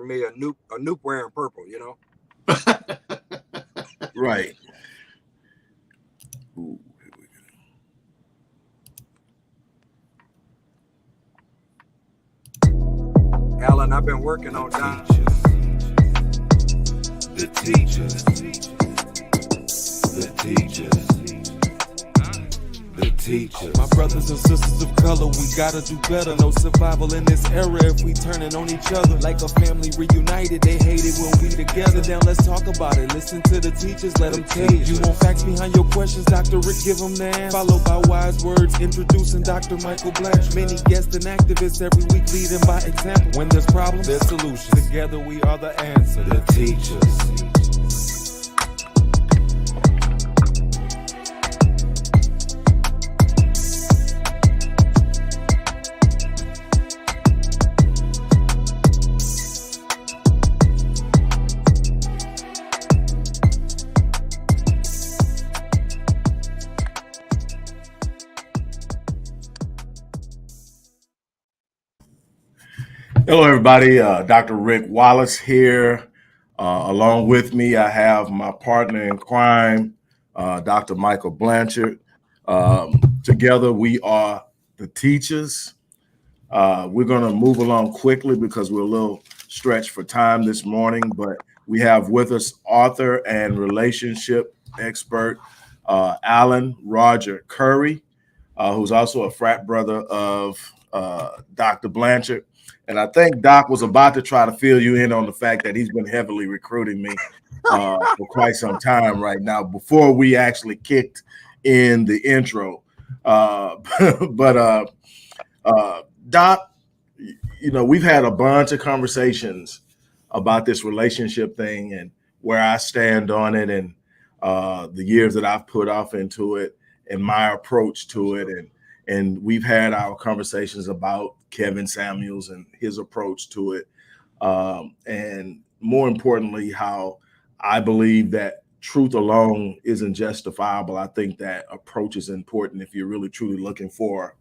me a Noop wearing purple, you know. Right. Ooh, Alan, I've been working on that. The teachers, the teachers, the teachers. My brothers and sisters of color, we gotta do better. No survival in this era if we turning on each other. Like a family reunited, they hate it when we together. Now let's talk about it. Listen to the teachers, let them tell you. You want facts behind your questions, Dr. Rick, give them the answer. Followed by wise words, introducing Dr. Michael Blanchard. Many guests and activists every week leading by example. When there's problems, there's solutions. Together we are the answer. The teachers. Hello, everybody. Dr. Rick Wallace here. Along with me, I have my partner in crime, Dr. Michael Blanchard. Together, we are the Teachers. We're going to move along quickly because we're a little stretched for time this morning, but we have with us author and relationship expert, Alan Roger Currie, who's also a frat brother of Dr. Blanchard. And I think Doc was about to try to fill you in on the fact that he's been heavily recruiting me for quite some time right now before we actually kicked in the intro. But Doc, you know, we've had a bunch of conversations about this relationship thing and where I stand on it and the years that I've put off into it and my approach to it. And we've had our conversations about Kevin Samuels and his approach to it. And more importantly, how I believe that truth alone isn't justifiable. I think that approach is important if you're really truly looking for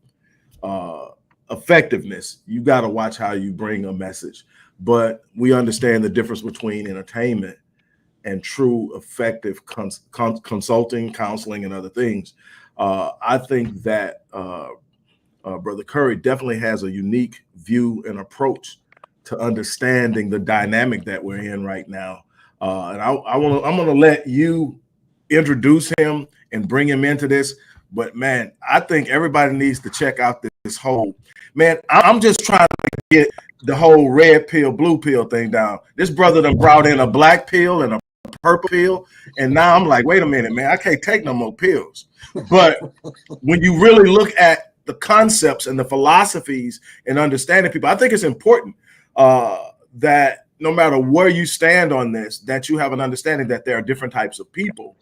effectiveness. You got to watch how you bring a message. But we understand the difference between entertainment and true effective consulting, counseling, and other things. I think that Brother Currie definitely has a unique view and approach to understanding the dynamic that we're in right now. And I'm going to let you introduce him and bring him into this. But man, I think everybody needs to check out this whole, man, I'm just trying to get the whole red pill, blue pill thing down. This brother done brought in a black pill and a purple pill. And now I'm like, wait a minute, man, I can't take no more pills. But when you really look at the concepts and the philosophies and understanding people, I think it's important that no matter where you stand on this, that you have an understanding that there are different types of people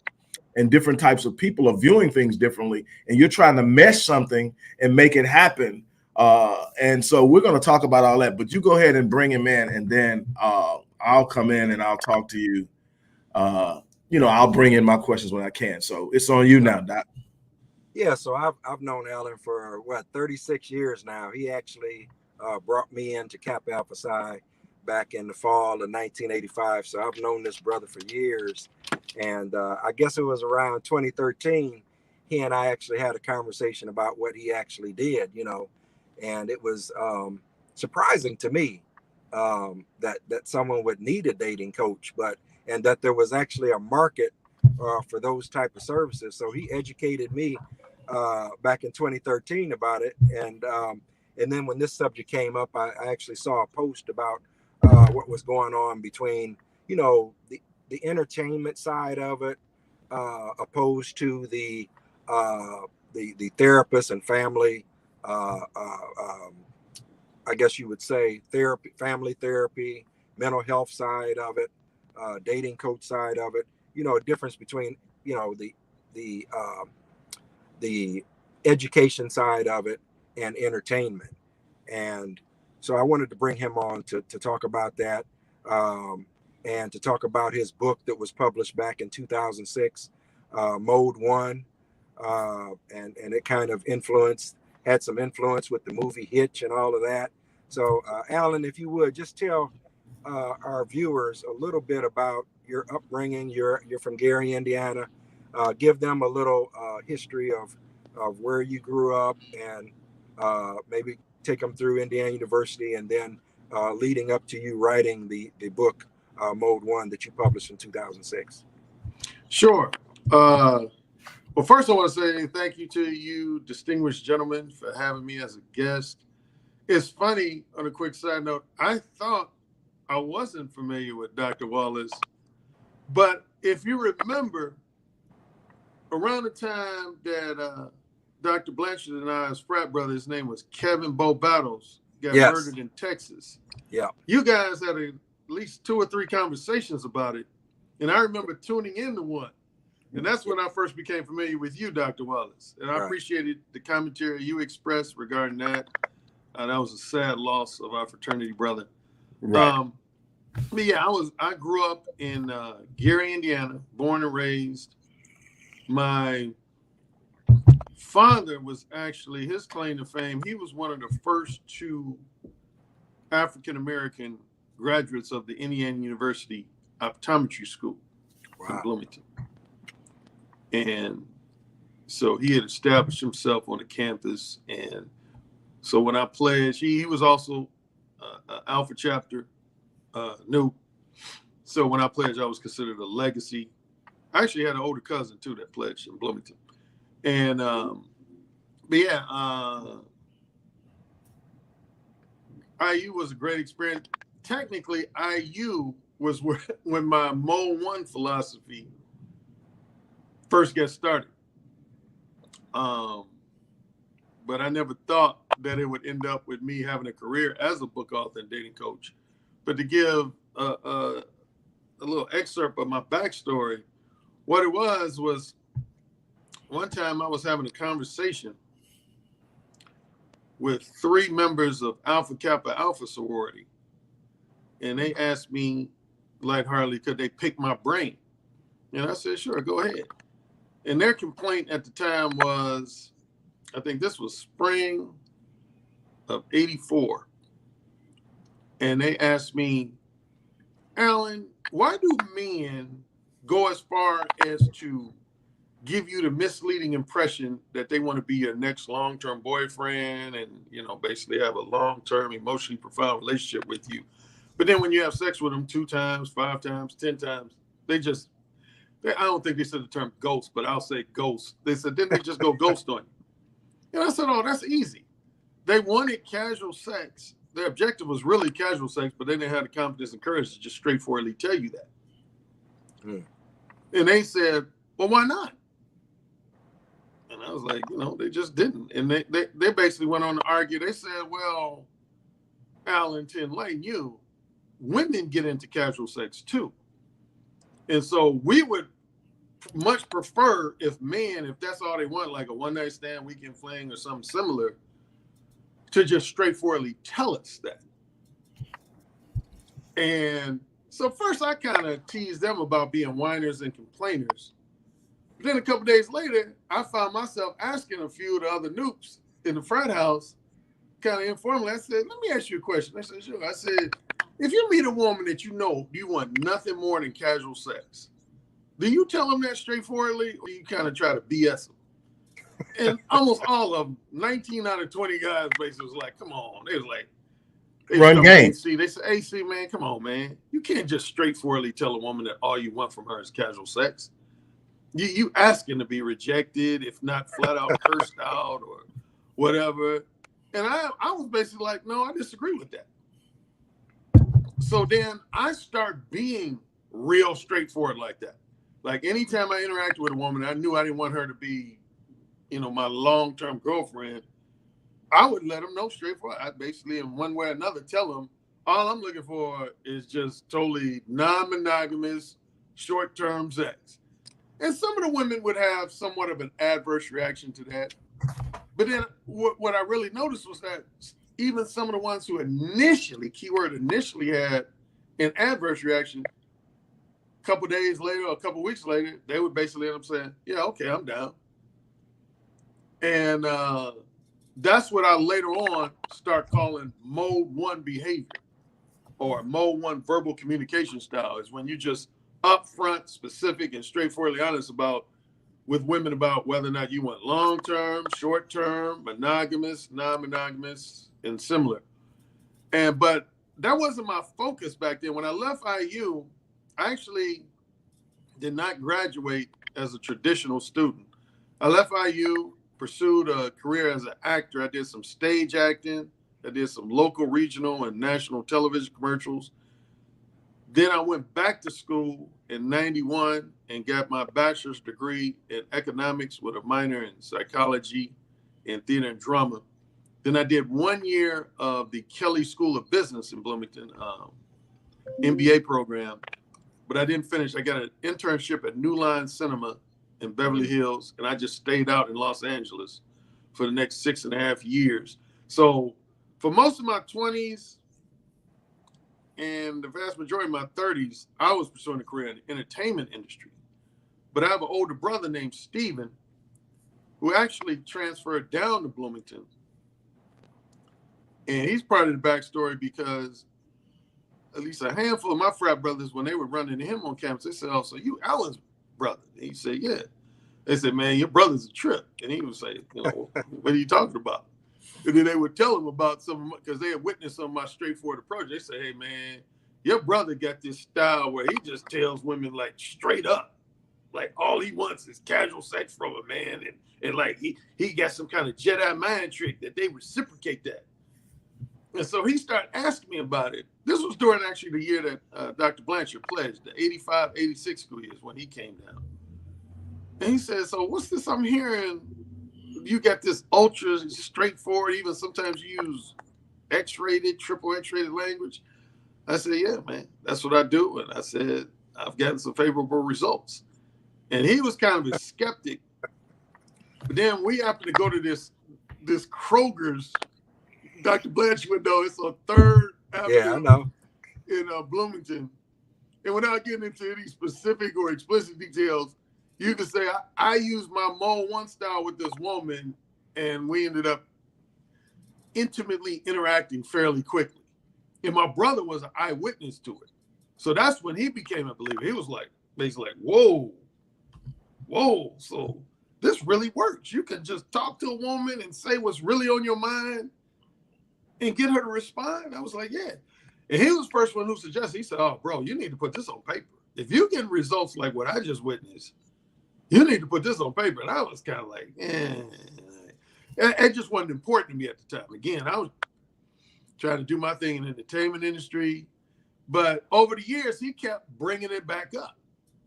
and different types of people are viewing things differently. And you're trying to mesh something and make it happen. And so we're going to talk about all that, but you go ahead and bring him in and then I'll come in and I'll talk to you. I'll bring in my questions when I can. So it's on you now, Doc. Yeah, so I've known Alan for 36 years now. He actually brought me into Kappa Alpha Psi back in the fall of 1985. So I've known this brother for years, and I guess it was around 2013 he and I actually had a conversation about what he actually did, and it was surprising to me that someone would need a dating coach, and that there was actually a market for those type of services. So he educated me back in 2013 about it, and then when this subject came up, I actually saw a post about what was going on between the entertainment side of it opposed to the therapist and family I guess you would say therapy, family therapy, mental health side of it, dating coach side of it. A difference between the the education side of it and entertainment. And so I wanted to bring him on to talk about that, and to talk about his book that was published back in 2006, Mode One, and it kind of had some influence with the movie Hitch and all of that. So Alan, if you would just tell our viewers a little bit about your upbringing. You're from Gary, Indiana. Give them a little history of where you grew up, and maybe take them through Indiana University, and then leading up to you writing the book Mode 1 that you published in 2006. Sure. Well, first I want to say thank you to you, distinguished gentlemen, for having me as a guest. It's funny, on a quick side note, I thought I wasn't familiar with Dr. Wallace, but if you remember, around the time that Dr. Blanchard and I's frat brother, his name was Kevin Bo Battles, got murdered in Texas. Yeah. You guys had at least 2 or 3 conversations about it, and I remember tuning into one. And that's when I first became familiar with you, Dr. Wallace. And I appreciated the commentary you expressed regarding that. That was a sad loss of our fraternity brother. Right. But yeah, I grew up in Gary, Indiana, born and raised. My father was actually, his claim to fame, he was one of the first 2 African-American graduates of the Indiana University Optometry School in Bloomington. And so he had established himself on the campus. And so when I pledged, he was also Alpha Chapter new. So when I pledged, I was considered a legacy. I actually had an older cousin too that pledged in Bloomington. And but yeah, IU was a great experience. Technically, IU was when my Mode 1 philosophy first got started. But I never thought that it would end up with me having a career as a book author and dating coach. But to give a little excerpt of my backstory, what it was one time I was having a conversation with 3 members of Alpha Kappa Alpha sorority. And they asked me lightheartedly, could they pick my brain? And I said, sure, go ahead. And their complaint at the time was, I think this was spring of '84. And they asked me, Alan, why do men go as far as to give you the misleading impression that they want to be your next long-term boyfriend and, basically have a long-term, emotionally profound relationship with you? But then when you have sex with them 2 times, 5 times, 10 times, I don't think they said the term ghost, but I'll say ghost. They said, then they just go ghost on you. And I said, oh, that's easy. They wanted casual sex. Their objective was really casual sex, but they didn't have the confidence and courage to just straightforwardly tell you that. Mm. And they said, well, why not? And I was like, they just didn't. And they basically went on to argue. They said, well, Alan, to enlighten you, women get into casual sex too. And so we would much prefer if that's all they want, like a one-night stand, weekend fling or something similar, to just straightforwardly tell us that. And so first I kind of teased them about being whiners and complainers. But then a couple days later, I found myself asking a few of the other noobs in the frat house, kind of informally, I said, let me ask you a question. I said, sure. I said, if you meet a woman that you want nothing more than casual sex, do you tell them that straightforwardly, or you kind of try to BS them? And almost all of them, 19 out of 20 guys basically was like, come on. They was like, run game. They said, AC, man, come on, man. You can't just straightforwardly tell a woman that all you want from her is casual sex. You asking to be rejected, if not flat out cursed out or whatever. And I was basically like, no, I disagree with that. So then I start being real straightforward like that. Like anytime I interacted with a woman, I knew I didn't want her to be, my long-term girlfriend. I would let them know straightforward. I basically, in one way or another, tell them all I'm looking for is just totally non-monogamous, short-term sex. And some of the women would have somewhat of an adverse reaction to that. But then what I really noticed was that even some of the ones who initially had an adverse reaction, a couple days later or a couple weeks later, they would basically end up saying, yeah, okay, I'm down. And that's what I later on start calling Mode 1 behavior, or mode 1 verbal communication style is when you just upfront, specific, and straightforwardly honest with women about whether or not you want long-term, short-term, monogamous, non-monogamous, and similar. But that wasn't my focus back then. When I left IU, I actually did not graduate as a traditional student. I left IU, pursued a career as an actor. I did some stage acting. I did some local, regional, and national television commercials. Then I went back to school in 91 and got my bachelor's degree in economics with a minor in psychology and theater and drama. Then I did 1 year of the Kelley School of Business in Bloomington, MBA program, but I didn't finish. I got an internship at New Line Cinema in Beverly Hills, and I just stayed out in Los Angeles for the next 6.5 years. So for most of my 20s and the vast majority of my 30s, I was pursuing a career in the entertainment industry. But I have an older brother named Steven who actually transferred down to Bloomington. And he's part of the backstory because at least a handful of my frat brothers, when they were running into him on campus, they said, "Oh, so you Alan's brother?" And he said, "Yeah." They said, "Man, your brother's a trip." And he would say, "What are you talking about?" And then they would tell him about some, because they had witnessed some of my straightforward approach. They say, "Hey, man, your brother got this style where he just tells women like straight up, like all he wants is casual sex from a man, and like he got some kind of Jedi mind trick that they reciprocate that." And so he started asking me about it. This was during actually the year that Dr. Blanchard pledged, the 85, 86 school years when he came down. And he said, "So what's this I'm hearing? You got this ultra straightforward, even sometimes you use X-rated, triple X-rated language." I said, "Yeah, man, that's what I do." And I said, "I've gotten some favorable results." And he was kind of a skeptic. But then we happened to go to this Kroger's, Dr. Blanchard would know, it's on 3rd Avenue. Yeah, I know. In Bloomington. And without getting into any specific or explicit details, you can say I used my mode 1 style with this woman, and we ended up intimately interacting fairly quickly. And my brother was an eyewitness to it. So that's when he became a believer. He was like, basically like, whoa, so this really works. You can just talk to a woman and say what's really on your mind and get her to respond. I was like, yeah. And he was the first one who suggested, he said, "Oh, bro, you need to put this on paper. If you get results like what I just witnessed, you need to put this on paper." And I was kind of like, It just wasn't important to me at the time. Again, I was trying to do my thing in the entertainment industry. But over the years, he kept bringing it back up.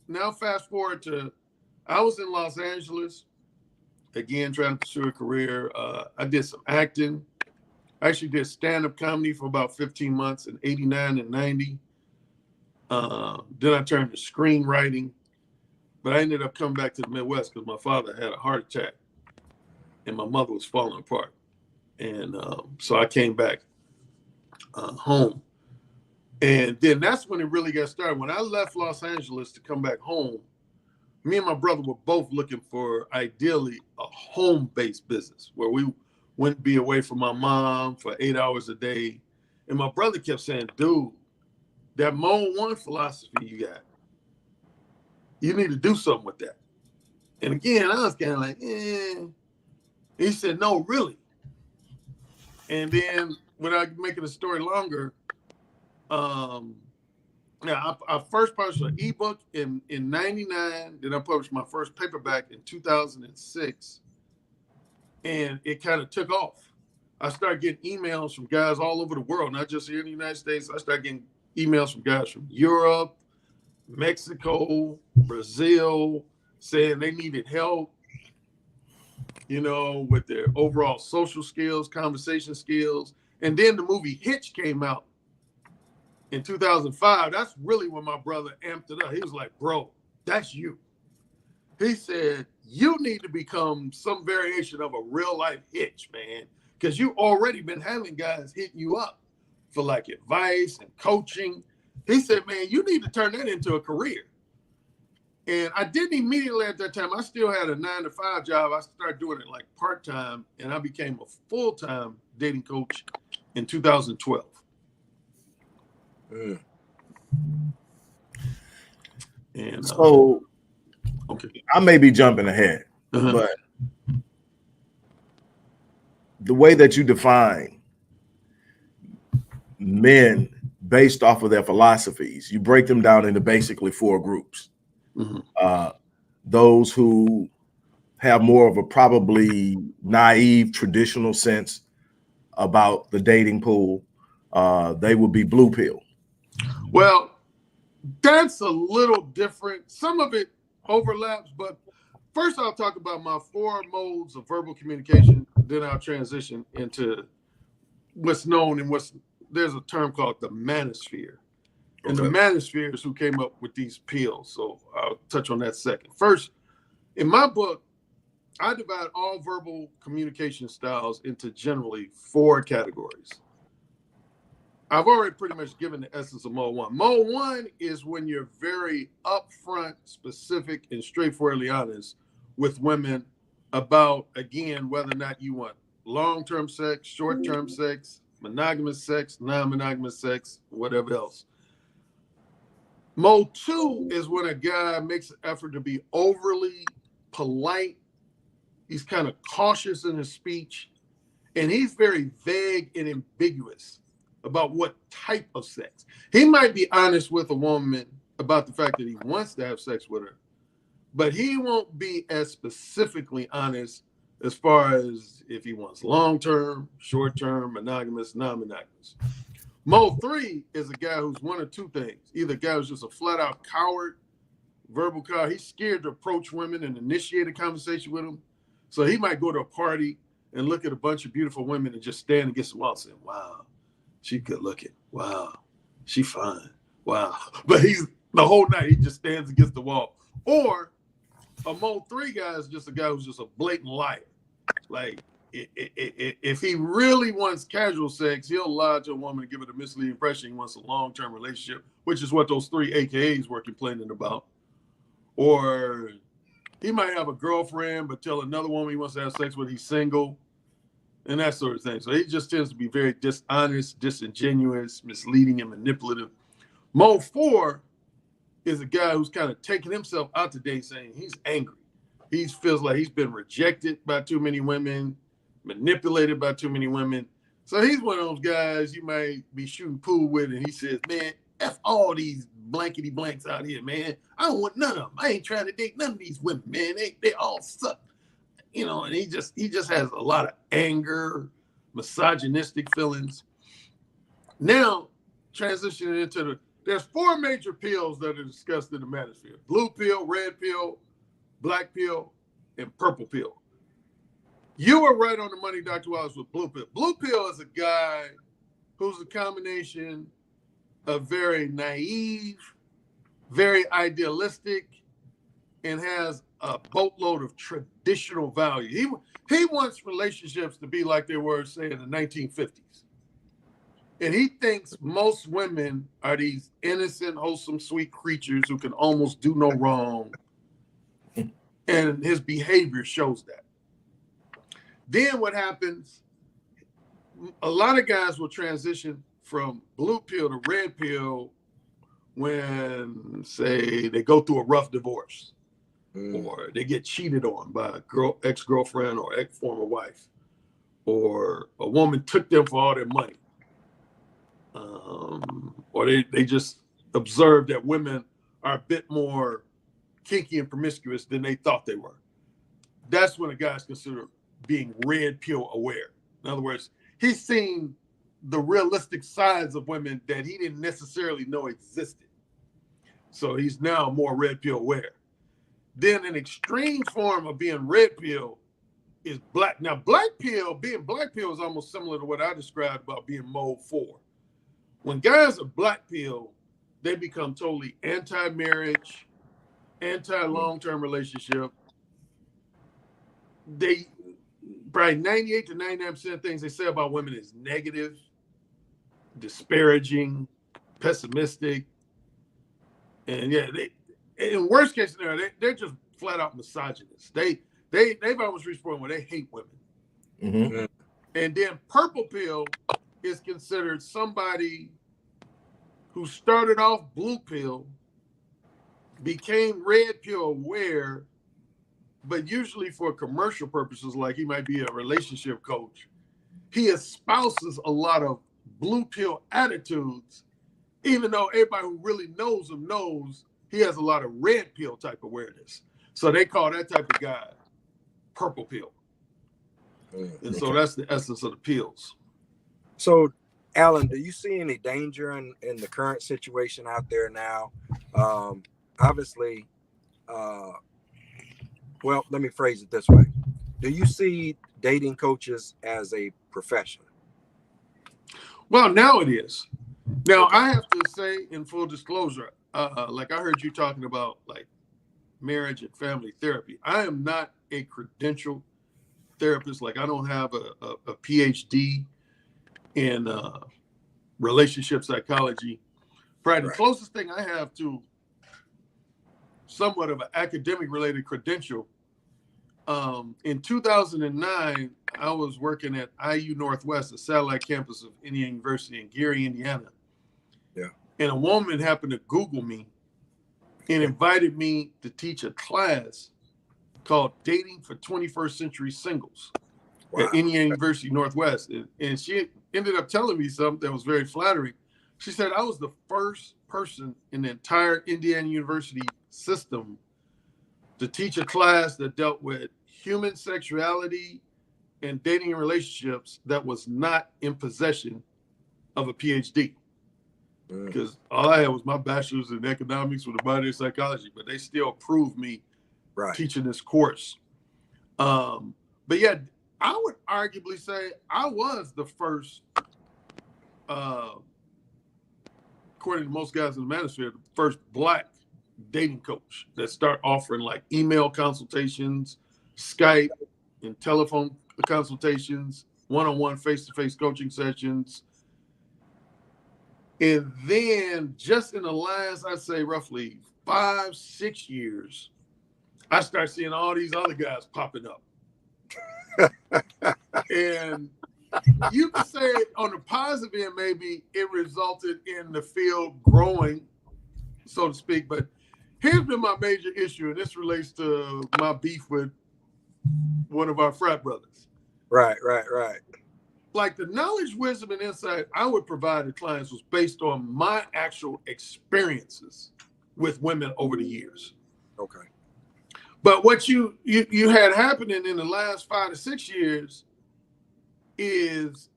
Now, fast forward to, I was in Los Angeles, again, trying to pursue a career. I did some acting. I actually did stand-up comedy for about 15 months in 89 and 90. Then I turned to screenwriting. But I ended up coming back to the Midwest because my father had a heart attack and my mother was falling apart. And so I came back home. And then that's when it really got started. When I left Los Angeles to come back home, me and my brother were both looking for, ideally, a home-based business where we wouldn't be away from my mom for 8 hours a day. And my brother kept saying, "Dude, that mode 1 philosophy you got, you need to do something with that." And again, I was kind of like, He said, "No, really." And then without making the story longer, I first published an ebook in 99. Then I published my first paperback in 2006. And it kind of took off. I started getting emails from guys all over the world, not just here in the United States. I started getting emails from guys from Europe, Mexico, Brazil, saying they needed help, with their overall social skills, conversation skills. And then the movie Hitch came out in 2005. That's really when my brother amped it up. He was like, "Bro, that's you." He said, "You need to become some variation of a real life Hitch, man, because you already been having guys hitting you up for like advice and coaching." He said, "Man, you need to turn that into a career." And I didn't immediately at that time. I still had a 9-to-5 job. I started doing it like part-time, and I became a full-time dating coach in 2012. Mm. And So okay, I may be jumping ahead, but the way that you define men based off of their philosophies, you break them down into basically 4 groups. Those who have more of a probably naive traditional sense about the dating pool, they would be blue pill. Well, that's a little different. Some of it overlaps, but first I'll talk about my 4 modes of verbal communication. Then I'll transition into what's known and there's a term called the manosphere. And the manospheres who came up with these pills. So I'll touch on that second. First, in my book, I divide all verbal communication styles into generally 4 categories. I've already pretty much given the essence of mode 1. Mode 1 is when you're very upfront, specific, and straightforwardly honest with women about, again, whether or not you want long-term sex, short-term sex, monogamous sex, non-monogamous sex, whatever else. Mode 2 is when a guy makes an effort to be overly polite. He's kind of cautious in his speech, and he's very vague and ambiguous about what type of sex. He might be honest with a woman about the fact that he wants to have sex with her, but he won't be as specifically honest as far as if he wants long-term, short-term, monogamous, non-monogamous. Mode 3 is a guy who's one of 2 things. Either a guy who's just a flat-out coward, verbal coward. He's scared to approach women and initiate a conversation with them. So he might go to a party and look at a bunch of beautiful women and just stand against the wall and say, wow, she good looking. Wow, she fine. Wow. But the whole night, he just stands against the wall. Or a mode 3 guy is just a guy who's just a blatant liar. Like, if he really wants casual sex, he'll lie to a woman and give it a misleading impression. He wants a long-term relationship, which is what those 3 AKAs were complaining about. Or he might have a girlfriend, but tell another woman he wants to have sex with, he's single, and that sort of thing. So he just tends to be very dishonest, disingenuous, misleading, and manipulative. Mode 4 is a guy who's kind of taking himself out today, saying he's angry. He feels like he's been rejected by too many women, manipulated by too many women. So he's one of those guys you might be shooting pool with, and he says, man, F all these blankety blanks out here, man. I don't want none of them. I ain't trying to date none of these women, man. They all suck. You know, and he just has a lot of anger, misogynistic feelings. Now, transitioning into there's 4 major pills that are discussed in the manosphere: blue pill, red pill, black pill, and purple pill. You were right on the money, Dr. Wallace, with blue pill. Blue pill is a guy who's a combination of very naive, very idealistic, and has a boatload of traditional value. He wants relationships to be like they were, say, in the 1950s. And he thinks most women are these innocent, wholesome, sweet creatures who can almost do no wrong. And his behavior shows that. Then what happens, a lot of guys will transition from blue pill to red pill when, say, they go through a rough divorce or they get cheated on by a ex-girlfriend or ex-former wife, or a woman took them for all their money. Or they just observe that women are a bit more kinky and promiscuous than they thought they were. That's when a guy's considered being red pill aware. In other words, he's seen the realistic sides of women that he didn't necessarily know existed. So he's now more red pill aware. Then an extreme form of being red pill is black. Now, being black pill is almost similar to what I described about being mode 4. When guys are black pill, they become totally anti-marriage, anti-long-term relationship. They probably 98 to 99% of things they say about women is negative, disparaging, pessimistic. And yeah, in worst case scenario, they're just flat out misogynists. They've almost reached a point where they hate women. Mm-hmm. And then purple pill is considered somebody who started off blue pill, became red pill aware, but usually for commercial purposes, like he might be a relationship coach. He espouses a lot of blue pill attitudes, even though everybody who really knows him knows he has a lot of red pill type awareness. So they call that type of guy purple pill. And so that's the essence of the pills. So, Alan, do you see any danger in the current situation out there now? Obviously, well, let me phrase it this way. Do you see dating coaches as a profession? Well, now it is. Now, I have to say, in full disclosure, like I heard you talking about like marriage and family therapy. I am not a credentialed therapist. Like I don't have a PhD in relationship psychology. Probably the closest thing I have to somewhat of an academic related credential. In 2009, I was working at IU Northwest, a satellite campus of Indiana University in Gary, Indiana. Yeah. And a woman happened to Google me and invited me to teach a class called Dating for 21st Century Singles at Indiana University Northwest. And she ended up telling me something that was very flattering. She said, I was the first person in the entire Indiana University system to teach a class that dealt with human sexuality and dating and relationships that was not in possession of a PhD. Because all I had was my bachelor's in economics with a minor in psychology, but they still approved me teaching this course. But yeah, I would arguably say I was the first, according to most guys in the manosphere, the first Black dating coach that start offering like email consultations, Skype and telephone consultations, one-on-one face-to-face coaching sessions. And then just in the last, I'd say roughly 5-6 years, I start seeing all these other guys popping up. And you could say on the positive end, maybe it resulted in the field growing, so to speak. But here's been my major issue, and this relates to my beef with one of our frat brothers. Right. Like the knowledge, wisdom, and insight I would provide to clients was based on my actual experiences with women over the years. Okay. But what you had happening in the last 5 to 6 years is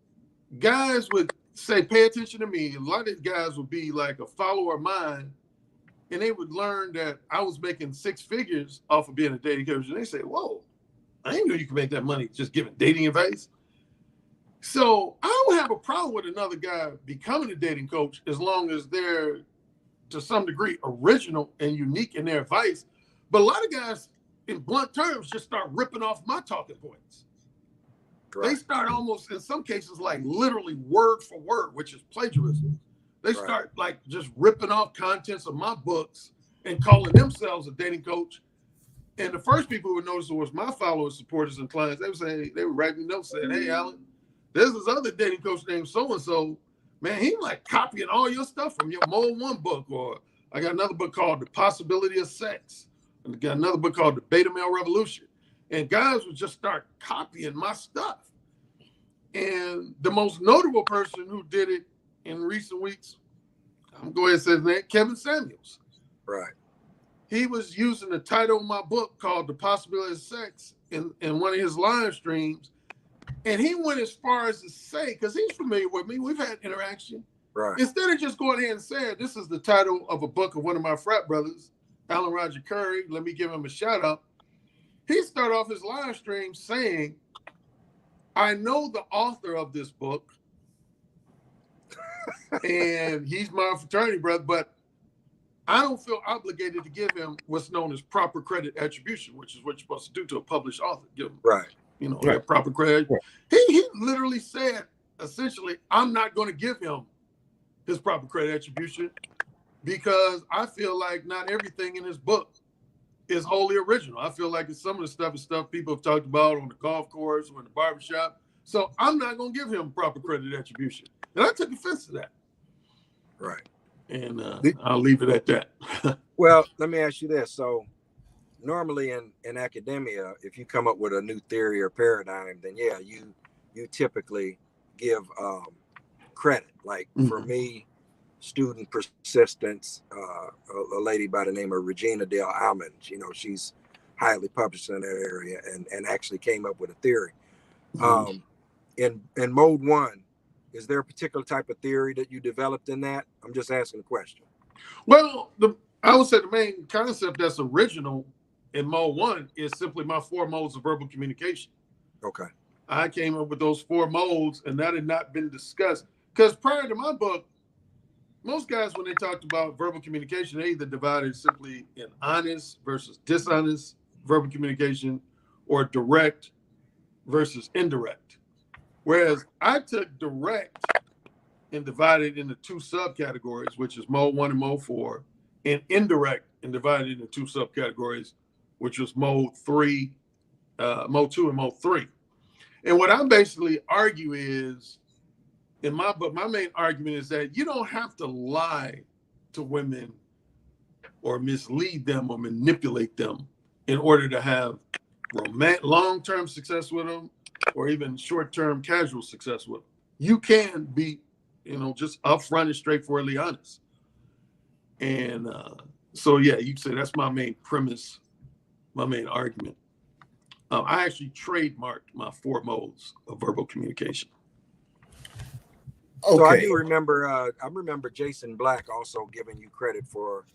guys would say, pay attention to me. A lot of these guys would be like a follower of mine, and they would learn that I was making 6 figures off of being a dating coach. And they say, whoa, I didn't know you could make that money just giving dating advice. So I don't have a problem with another guy becoming a dating coach as long as they're, to some degree, original and unique in their advice. But a lot of guys, in blunt terms, just start ripping off my talking points. Right. They start almost, in some cases, like literally word for word, which is plagiarism. They start like just ripping off contents of my books and calling themselves a dating coach. And the first people who would notice it was my followers, supporters, and clients. They would say, they would write me notes saying, hey, Alan, there's this other dating coach named so-and-so. Man, he like copying all your stuff from your Mode 1 book. Or I got another book called The Possibility of Sex. And I got another book called The Beta Male Revolution. And guys would just start copying my stuff. And the most notable person who did it in recent weeks, I'm going to go ahead and say his name, Kevin Samuels. Right. He was using the title of my book called The Possibility of Sex in one of his live streams. And he went as far as to say, because he's familiar with me, we've had interaction. Right. Instead of just going ahead and saying, this is the title of a book of one of my frat brothers, Alan Roger Currie, let me give him a shout out. He started off his live stream saying, I know the author of this book, and he's my fraternity brother, but I don't feel obligated to give him what's known as proper credit attribution, which is what you're supposed to do to a published author. Give him, that proper credit. Right. He literally said, essentially, I'm not going to give him his proper credit attribution because I feel like not everything in his book is wholly original. I feel like some of the stuff is stuff people have talked about on the golf course or in the barbershop. So I'm not going to give him proper credit attribution. And I took offense to that. Right. And I'll leave it at that. Well, let me ask you this. So normally in academia, if you come up with a new theory or paradigm, then yeah, you typically give credit. Like for me, student persistence, a lady by the name of Regina Dale Almond, she's highly published in that area and actually came up with a theory. In mode 1, is there a particular type of theory that you developed in that? I'm just asking a question. Well, I would say the main concept that's original in mode 1 is simply my 4 modes of verbal communication. Okay. I came up with those 4 modes, and that had not been discussed. Because prior to my book, most guys, when they talked about verbal communication, they either divided simply in honest versus dishonest verbal communication or direct versus indirect. Whereas I took direct and divided into 2 subcategories, which is mode 1 and mode 4, and indirect and divided into 2 subcategories, which was mode 2 and mode 3. And what I basically argue is, in my book, my main argument is that you don't have to lie to women or mislead them or manipulate them in order to have long-term success with them or even short-term casual success with them. You can be, just upfront and straightforwardly honest. And so, yeah, you can say that's my main premise, my main argument. I actually trademarked my 4 modes of verbal communication. Okay. So I do remember, I remember Jason Black also giving you credit for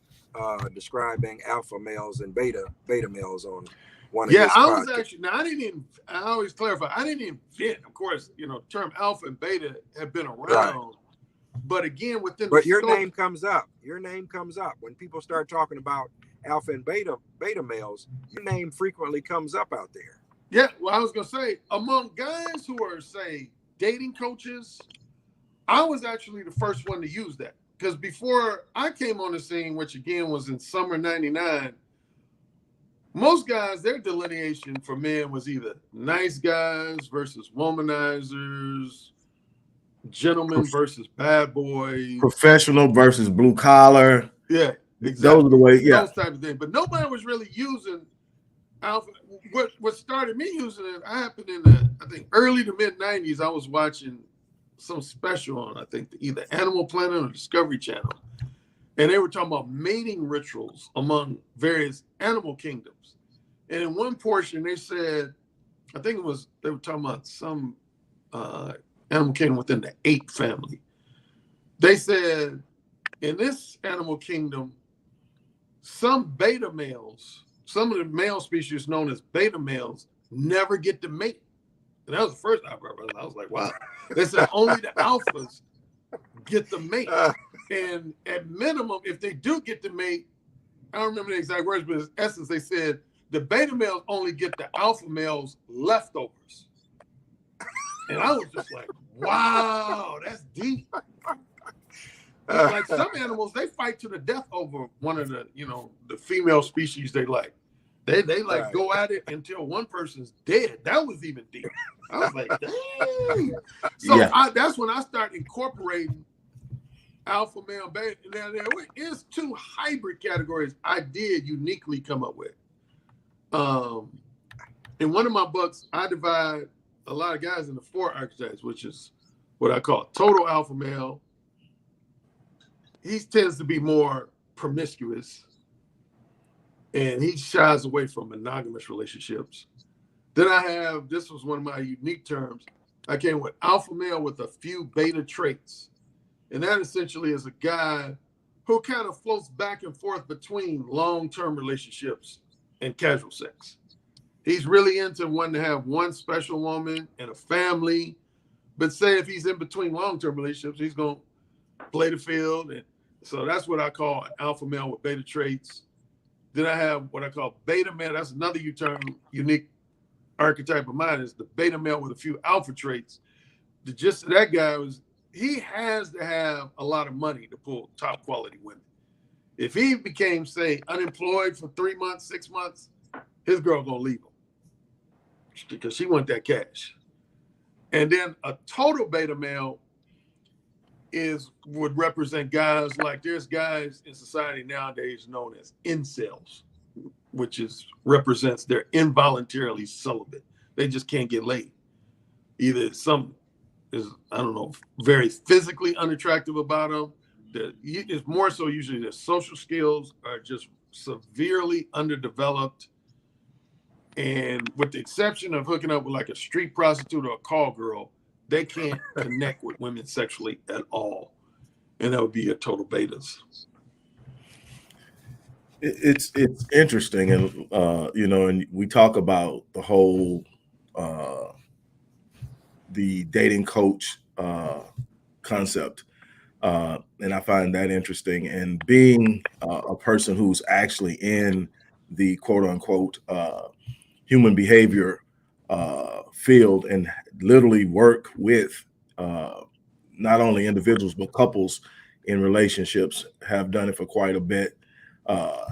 describing alpha males and beta males on one of his I was podcasts. actually, I always clarify, I didn't invent, of course, term alpha and beta have been around, right. But again, But your name comes up. Your name comes up when people start talking about alpha and beta males. Your name frequently comes up out there. Yeah, well, I was gonna say, among guys who are, say, dating coaches, I was actually the first one to use that, because before I came on the scene, which again was in summer '99, most guys, their delineation for men was either nice guys versus womanizers, gentlemen versus bad boys, professional versus blue collar. Yeah, exactly. Those are the way. Yeah, those type of things. But nobody was really using alpha. What started me using it happened in the, I think, early to mid '90s. I was watching some special on, I think, either Animal Planet or Discovery Channel, and they were talking about mating rituals among various animal kingdoms. And in one portion, they said, I think they were talking about some animal kingdom within the ape family. They said, in this animal kingdom, some beta males, some of the male species known as beta males, never get to mate. And that was the first I ever heard. I was like, wow. They said only the alphas get to mate. And at minimum, if they do get to mate, I don't remember the exact words, but in essence, they said the beta males only get the alpha males leftovers. And I was just like, wow, that's deep. Like some animals, they fight to the death over one of the, the female species they like. They like go at it until one person's dead. That was even deep. I was like, dang. So yeah. That's when I started incorporating alpha male, beta. Now there is 2 hybrid categories I did uniquely come up with. In one of my books, I divide a lot of guys into 4 archetypes, which is what I call total alpha male. He tends to be more promiscuous, and he shies away from monogamous relationships. Then I have, this was one of my unique terms, I came with alpha male with a few beta traits. And that essentially is a guy who kind of floats back and forth between long-term relationships and casual sex. He's really into wanting to have one special woman and a family. But say if he's in between long-term relationships, he's going to play the field. And so that's what I call an alpha male with beta traits. Then I have what I call beta male. That's another unique archetype of mine, is the beta male with a few alpha traits. The gist of that guy was he has to have a lot of money to pull top quality women. If he became, say, unemployed for 3 months, 6 months, his girl gonna leave him because she want that cash. And then a total beta male, would represent guys like, there's guys in society nowadays known as incels, which represents they're involuntarily celibate. They just can't get laid. Either some is, I don't know, very physically unattractive about them. It's more so usually their social skills are just severely underdeveloped. And with the exception of hooking up with like a street prostitute or a call girl, they can't connect with women sexually at all. And that would be a total betas. It's interesting. And, you know, and we talk about the whole, the dating coach concept. And I find that interesting. And being a person who's actually in the quote unquote human behavior field and literally work with not only individuals, but couples in relationships, have done it for quite a bit.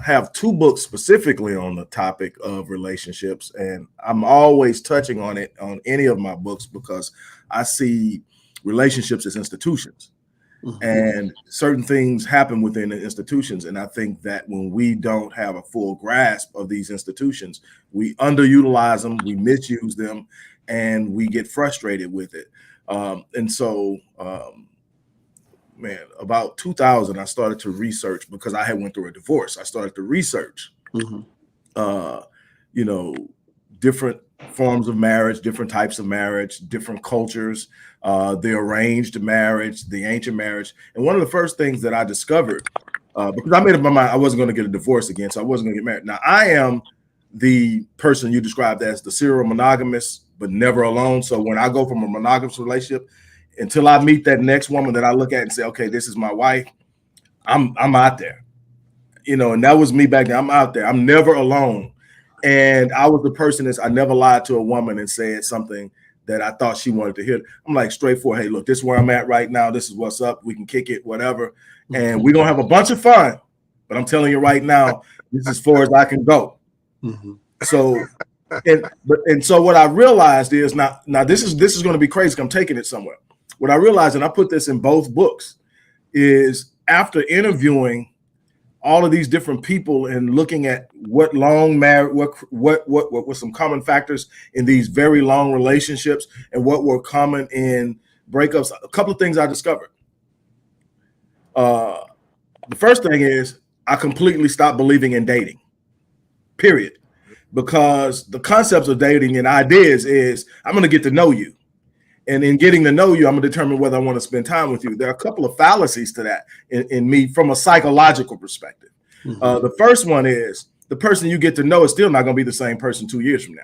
Have 2 books specifically on the topic of relationships. And I'm always touching on it on any of my books because I see relationships as institutions. And certain things happen within the institutions. And I think that when we don't have a full grasp of these institutions, we underutilize them, we misuse them, and we get frustrated with it. And so, man, about 2000, I started to research because I had went through a divorce. I started to research, you know, different forms of marriage, different types of marriage, different cultures, the arranged marriage, the ancient marriage. And one of the first things that I discovered, because I made up my mind, I wasn't going to get a divorce again, so I wasn't going to get married. Now, I am the person you described as the serial monogamous, but never alone. So when I go from a monogamous relationship, until I meet that next woman that I look at and say, okay, this is my wife, I'm out there, you know, and that was me back then. I'm out there. I'm never alone. And I was the person I never lied to a woman and said something that I thought she wanted to hear. I'm like straightforward. Hey, look, this is where I'm at right now. This is what's up. We can kick it, whatever. And we're going to have a bunch of fun. But I'm telling you right now, this is as far as I can go. So, and so what I realized is now this is going to be crazy. I'm taking it somewhere. What I realized, and I put this in both books, is after interviewing all of these different people and looking at what long marriage, what were some common factors in these very long relationships and what were common in breakups, a couple of things I discovered. The first thing is I completely stopped believing in dating, period. Because the concepts of dating and ideas is I'm going to get to know you. And in getting to know you, I'm going to determine whether I want to spend time with you. There are a couple of fallacies to that in me from a psychological perspective. The first one is the person you get to know is still not going to be the same person 2 years from now.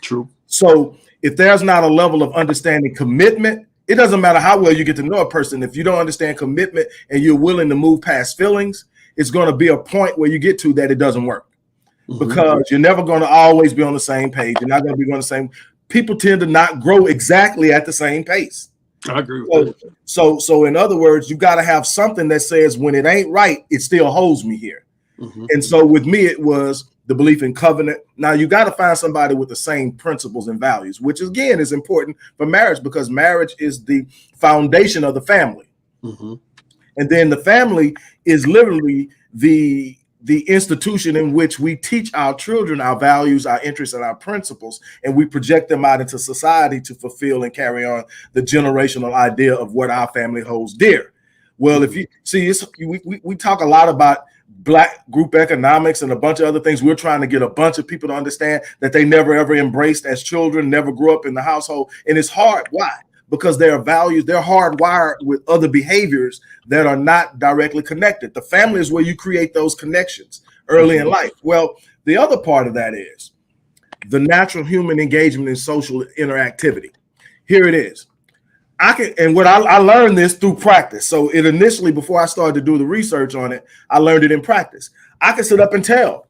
True. So if there's not a level of understanding commitment, it doesn't matter how well you get to know a person. If you don't understand commitment and you're willing to move past feelings, it's going to be a point where you get to that it doesn't work. Because you're never going to always be on the same page. You're not going to be going the same. People tend to not grow exactly at the same pace. I agree with that. So in other words, you got to have something that says when it ain't right, it still holds me here. And so with me, it was the belief in covenant. Now you got to find somebody with the same principles and values, which again is important for marriage because marriage is the foundation of the family. And then the family is literally the institution in which we teach our children our values, our interests, and our principles, and we project them out into society to fulfill and carry on the generational idea of what our family holds dear. Well, if you see, we talk a lot about Black group economics and a bunch of other things. We're trying to get a bunch of people to understand that they never ever embraced as children, never grew up in the household, and it's hard. Why? Because their values, they're hardwired with other behaviors that are not directly connected. The family is where you create those connections early in life. Well, the other part of that is the natural human engagement in social interactivity. Here it is. I learned this through practice. So it initially, before I started to do the research on it, I learned it in practice. I can sit up and tell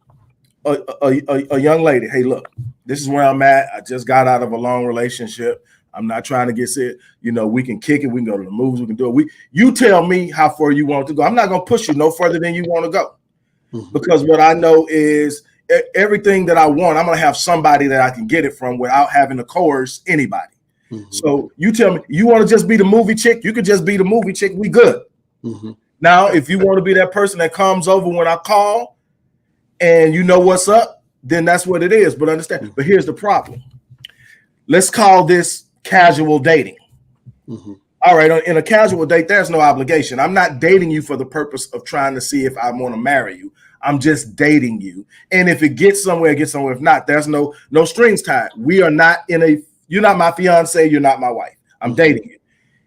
a young lady, hey, look, this is where I'm at. I just got out of a long relationship. I'm not trying to get sick. You know, we can kick it. We can go to the movies. We can do it. You tell me how far you want to go. I'm not going to push you no further than you want to go. Because what I know is everything that I want, I'm going to have somebody that I can get it from without having to coerce anybody. So you tell me, you want to just be the movie chick? You could just be the movie chick. We good. Now, if you want to be that person that comes over when I call and you know what's up, then that's what it is. But understand, but here's the problem. Let's call this casual dating. All right, in a casual date, there's no obligation. I'm not dating you for the purpose of trying to see if I want to marry you. I'm just dating you. And if it gets somewhere, it gets somewhere. If not, there's no strings tied. We are not you're not my fiance, you're not my wife. I'm dating you.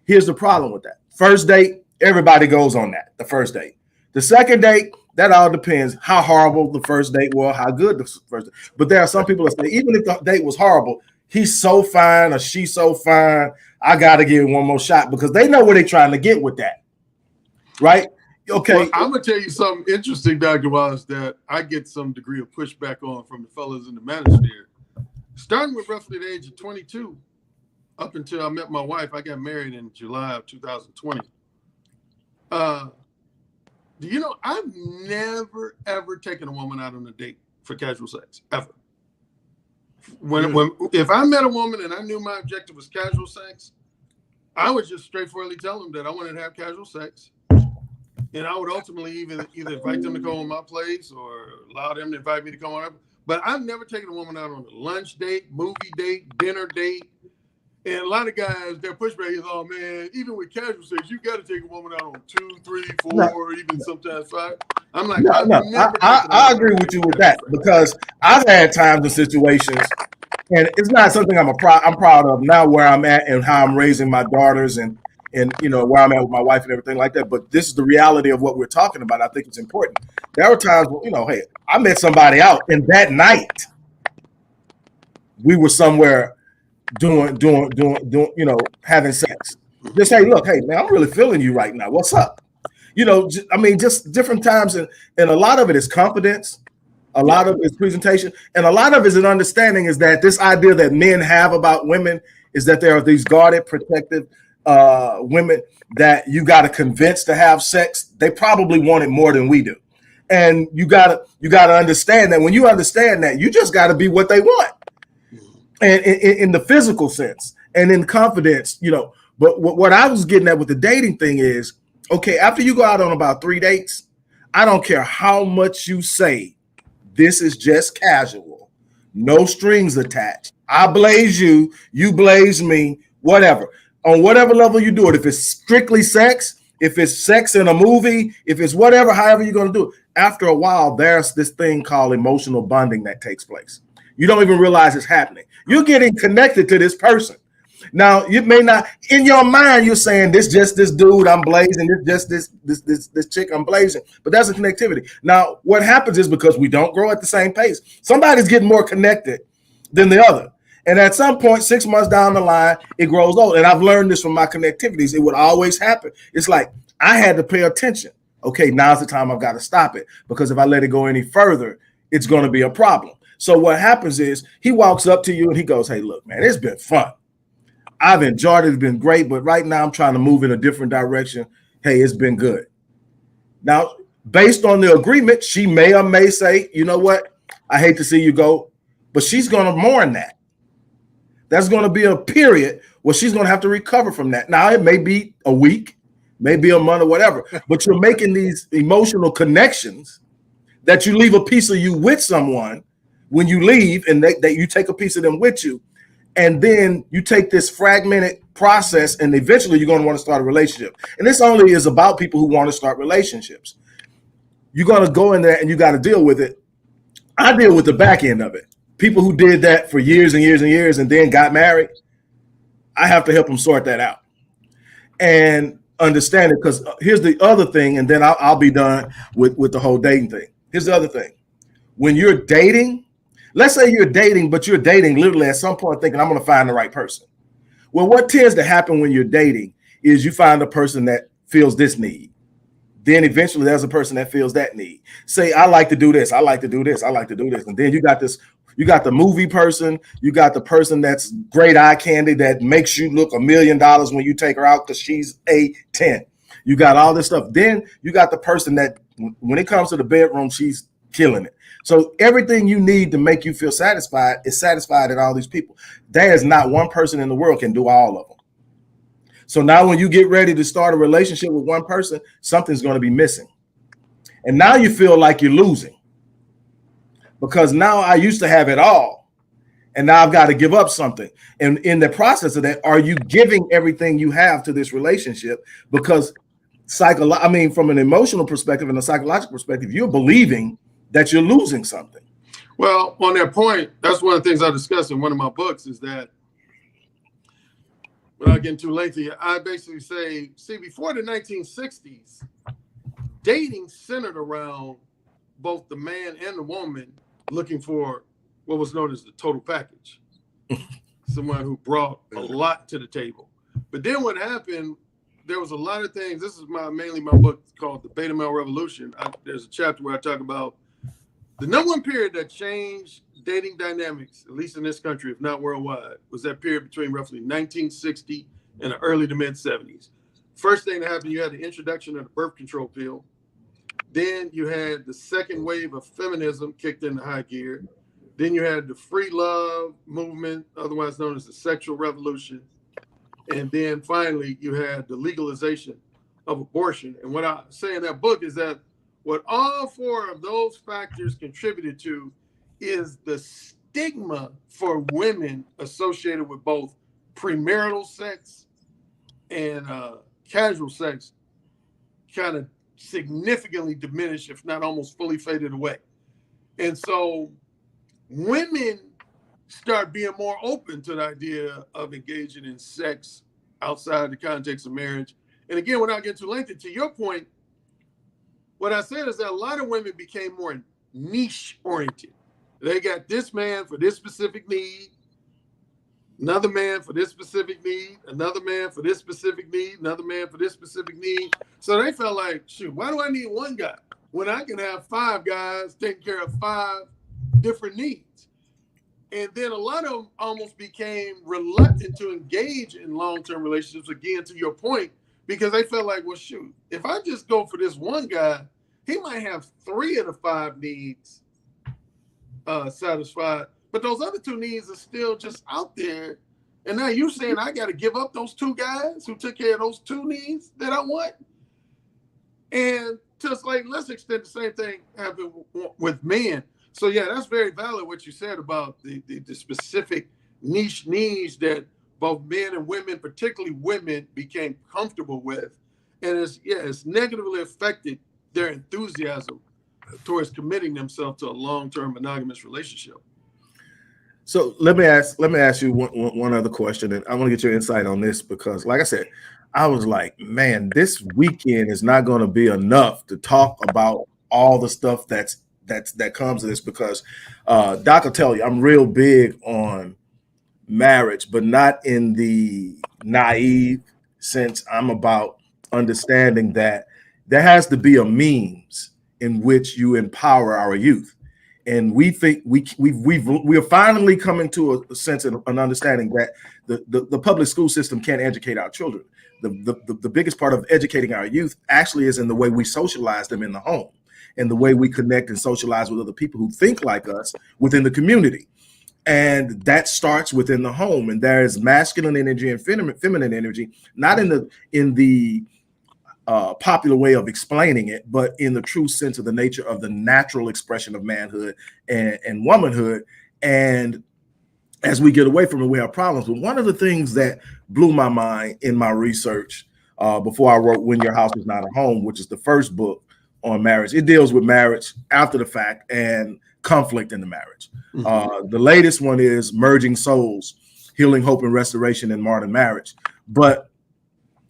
Here's the problem with that. First date, everybody goes on that, the first date. The second date, that all depends how horrible the first date was, how good the first date. But there are some people that say, even if the date was horrible, he's so fine or she's so fine, I got to give it one more shot, because they know what they're trying to get with that. Right? Okay. Well, I'm going to tell you something interesting, Dr. Wallace, that I get some degree of pushback on from the fellas in the manosphere. Starting with roughly the age of 22, up until I met my wife, I got married in July of 2020. Do you know, I've never, ever taken a woman out on a date for casual sex, ever. If I met a woman and I knew my objective was casual sex, I would just straightforwardly tell them that I wanted to have casual sex. And I would ultimately either invite them to come on my place or allow them to invite me to come on. But I've never taken a woman out on a lunch date, movie date, dinner date. And a lot of guys, their pushback is, oh man, even with casual sex, you got to take a woman out on 2, 3, 4, or even sometimes 5. I'm like, I agree with you with that, because I've had times and situations, and it's not something I'm proud of now where I'm at and how I'm raising my daughters and you know where I'm at with my wife and everything like that. But this is the reality of what we're talking about. I think it's important. There are times when, you know, hey, I met somebody out, and that night we were somewhere doing, you know, having sex. Just hey, look, hey man, I'm really feeling you right now. What's up? You know, I mean, just different times, and a lot of it is confidence, a lot of it is presentation, and a lot of it is an understanding is that this idea that men have about women is that there are these guarded, protective women that you got to convince to have sex. They probably want it more than we do, and you gotta understand that when you understand that, you just got to be what they want, and in the physical sense and in confidence, you know. But what I was getting at with the dating thing is, okay, after you go out on about 3 dates, I don't care how much you say this is just casual, no strings attached. I blaze you, you blaze me, whatever. On whatever level you do it, if it's strictly sex, if it's sex in a movie, if it's whatever, however you're going to do it, after a while, there's this thing called emotional bonding that takes place. You don't even realize it's happening. You're getting connected to this person. Now, you may not, in your mind, you're saying this dude I'm blazing, this chick I'm blazing, but that's a connectivity. Now, what happens is because we don't grow at the same pace, somebody's getting more connected than the other. And at some point, 6 months down the line, it grows old. And I've learned this from my connectivities. It would always happen. It's like I had to pay attention. Okay, now's the time I've got to stop it, because if I let it go any further, it's going to be a problem. So what happens is he walks up to you and he goes, hey, look, man, it's been fun. I've enjoyed it. It's been great. But right now I'm trying to move in a different direction. Hey, it's been good. Now, based on the agreement, she may or may say, you know what? I hate to see you go, but she's going to mourn that. That's going to be a period where she's going to have to recover from that. Now, it may be a week, maybe a month or whatever, but you're making these emotional connections that you leave a piece of you with someone when you leave, and that you take a piece of them with you. And then you take this fragmented process, and eventually you're going to want to start a relationship. And this only is about people who want to start relationships. You're going to go in there and you got to deal with it. I deal with the back end of it. People who did that for years and years and years and then got married, I have to help them sort that out and understand it. Because here's the other thing, and then I'll be done with the whole dating thing. Here's the other thing. When you're dating, let's say you're dating, but you're dating literally at some point thinking, I'm going to find the right person. Well, what tends to happen when you're dating is you find a person that feels this need. Then eventually there's a person that feels that need. Say, I like to do this. I like to do this. I like to do this. And then you got the movie person. You got the person that's great eye candy that makes you look $1 million when you take her out because she's a 10. You got all this stuff. Then you got the person that when it comes to the bedroom, she's killing it. So everything you need to make you feel satisfied is satisfied in all these people. There is not one person in the world can do all of them. So now when you get ready to start a relationship with one person, something's going to be missing. And now you feel like you're losing. Because now I used to have it all. And now I've got to give up something. And in the process of that, are you giving everything you have to this relationship? Because from an emotional perspective and a psychological perspective, you're believing that you're losing something. Well, on that point, that's one of the things I discuss in one of my books is that, without getting too lengthy, I basically say, see, before the 1960s, dating centered around both the man and the woman looking for what was known as the total package. Someone who brought a lot to the table. But then what happened, there was a lot of things. This is mainly my book called The Beta Male Revolution. There's a chapter where I talk about the number one period that changed dating dynamics, at least in this country, if not worldwide, was that period between roughly 1960 and the early to mid 70s. First thing that happened, you had the introduction of the birth control pill. Then you had the second wave of feminism kicked into high gear. Then you had the free love movement, otherwise known as the sexual revolution. And then finally, you had the legalization of abortion. And what I say in that book is that what all four of those factors contributed to is the stigma for women associated with both premarital sex and casual sex kind of significantly diminished, if not almost fully faded away. And so women start being more open to the idea of engaging in sex outside the context of marriage. And again, without getting too lengthy, to your point, what I said is that a lot of women became more niche oriented. They got this man for this specific need, another man for this specific need, another man for this specific need, another man for this specific need. So they felt like, shoot, why do I need one guy when I can have five guys taking care of five different needs? And then a lot of them almost became reluctant to engage in long-term relationships, again, to your point, because they felt like, well, shoot, if I just go for this one guy, he might have 3 of the 5 needs satisfied, but those other 2 needs are still just out there. And now you're saying I got to give up those 2 guys who took care of those 2 needs that I want? And just like, let's extend the same thing happen with men. So yeah, that's very valid what you said about the specific niche needs that both men and women, particularly women, became comfortable with. And it's negatively affected their enthusiasm towards committing themselves to a long-term monogamous relationship. So let me ask you one other question, and I want to get your insight on this because, like I said, I was like, man, this weekend is not going to be enough to talk about all the stuff that comes to this because Doc will tell you I'm real big on marriage, but not in the naive sense. I'm about understanding that there has to be a means in which you empower our youth. And we think we are finally coming to a sense of an understanding that the public school system can't educate our children. The biggest part of educating our youth actually is in the way we socialize them in the home and the way we connect and socialize with other people who think like us within the community. And that starts within the home. And there is masculine energy and feminine energy, not in the popular way of explaining it, but in the true sense of the nature of the natural expression of manhood and womanhood. And as we get away from it, we have problems. But one of the things that blew my mind in my research before I wrote When Your House Is Not a Home, which is the first book on marriage, it deals with marriage after the fact and conflict in the marriage. Mm-hmm. The latest one is Merging Souls, Healing, Hope, and Restoration in Modern Marriage. But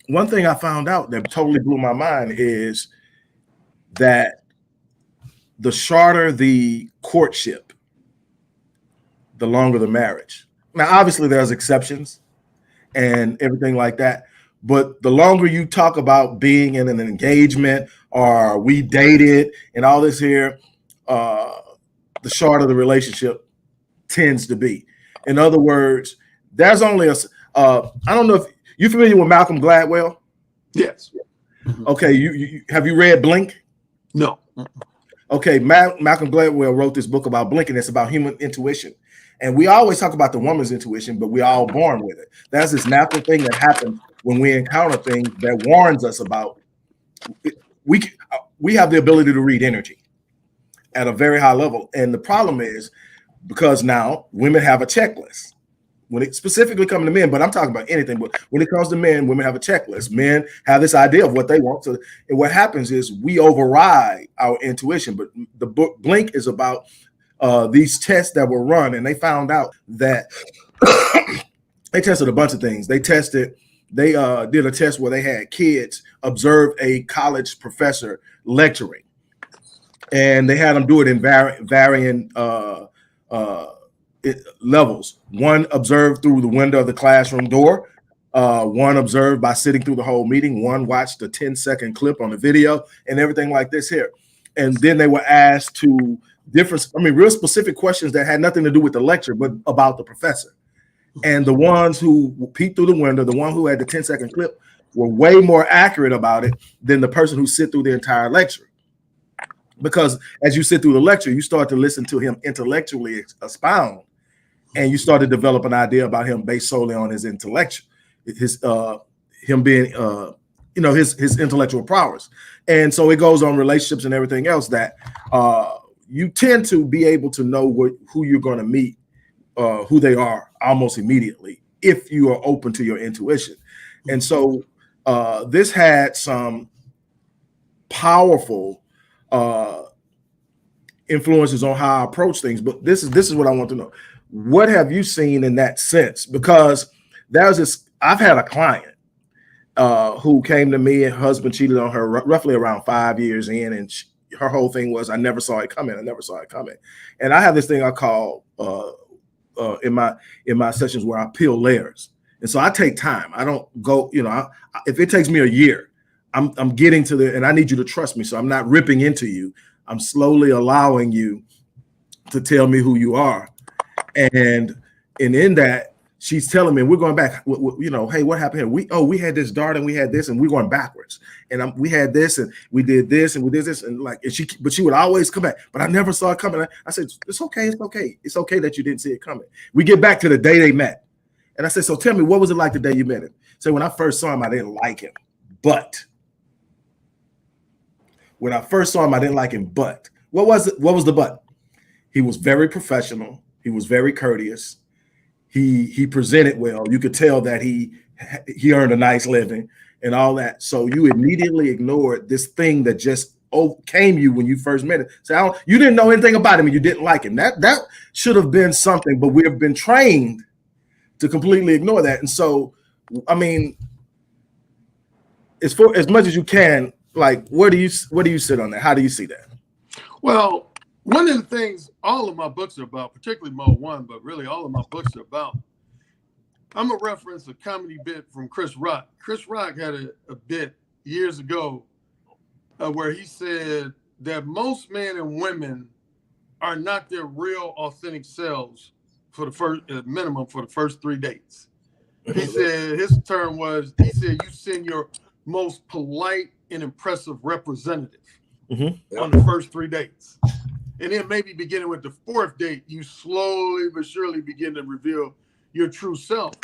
one thing I found out that totally blew my mind is that the shorter the courtship, the longer the marriage. Now, obviously, there's exceptions and everything like that. But the longer you talk about being in an engagement or we dated and all this here, the shorter the relationship tends to be. In other words, there's only I don't know if you're familiar with Malcolm Gladwell? Yes. Okay. You have you read Blink? No. Okay, Malcolm Gladwell wrote this book about blinking. It's about human intuition. And we always talk about the woman's intuition, but we're all born with it. That's this natural thing that happens when we encounter things that warns us about. We have the ability to read energy at a very high level. And the problem is because now women have a checklist. When it specifically comes to men, but I'm talking about anything. But when it comes to men, women have a checklist. Men have this idea of what they want. So, and what happens is we override our intuition. But the book Blink is about these tests that were run, and they found out that they tested a bunch of things. They did a test where they had kids observe a college professor lecturing, and they had them do it in varying levels. One observed through the window of the classroom door. One observed by sitting through the whole meeting. One watched a 10-second clip on the video and everything like this here. And then they were asked to real specific questions that had nothing to do with the lecture, but about the professor. And the ones who peeked through the window, the one who had the 10-second clip, were way more accurate about it than the person who sit through the entire lecture. Because as you sit through the lecture, you start to listen to him intellectually expound, and you start to develop an idea about him based solely on his intellect, his intellectual prowess. And so it goes on relationships and everything else that you tend to be able to know who you're going to meet, who they are almost immediately if you are open to your intuition. And so this had some powerful influences on how I approach things. But this is what I want to know. What have you seen in that sense? Because I've had a client who came to me, and her husband cheated on her roughly around 5 years in, and her whole thing was, I never saw it coming. And I have this thing I call in my sessions where I peel layers. And so I take time. I don't go, if it takes me a year, I'm getting to and I need you to trust me. So I'm not ripping into you. I'm slowly allowing you to tell me who you are. And in that, she's telling me, we're going back, hey, what happened here? We had this dart and we had this, and we're going backwards. And we had this and we did this and we did this. And but she would always come back, but I never saw it coming. I said, it's okay. It's okay that you didn't see it coming. We get back to the day they met. And I said, so tell me, what was it like the day you met him? So when I first saw him, I didn't like him. But when I first saw him, I didn't like him. But what was the but? He was very professional. He was very courteous. He presented well. You could tell that he earned a nice living and all that. So you immediately ignored this thing that just came you when you first met him. So you didn't know anything about him and you didn't like him. That should have been something, but we have been trained to completely ignore that. And so, I mean, as much as you can, like, where do you sit on that? How do you see that? Well, one of the things all of my books are about, particularly Mo 1, but really all of my books are about, I'm going to reference a comedy bit from Chris Rock. Chris Rock had a bit years ago where he said that most men and women are not their real authentic selves for the first minimum for the first 3 dates. He said his term was, he said, you send your most polite and impressive representative on the first 3 dates. And then maybe beginning with the 4th date, you slowly but surely begin to reveal your true self.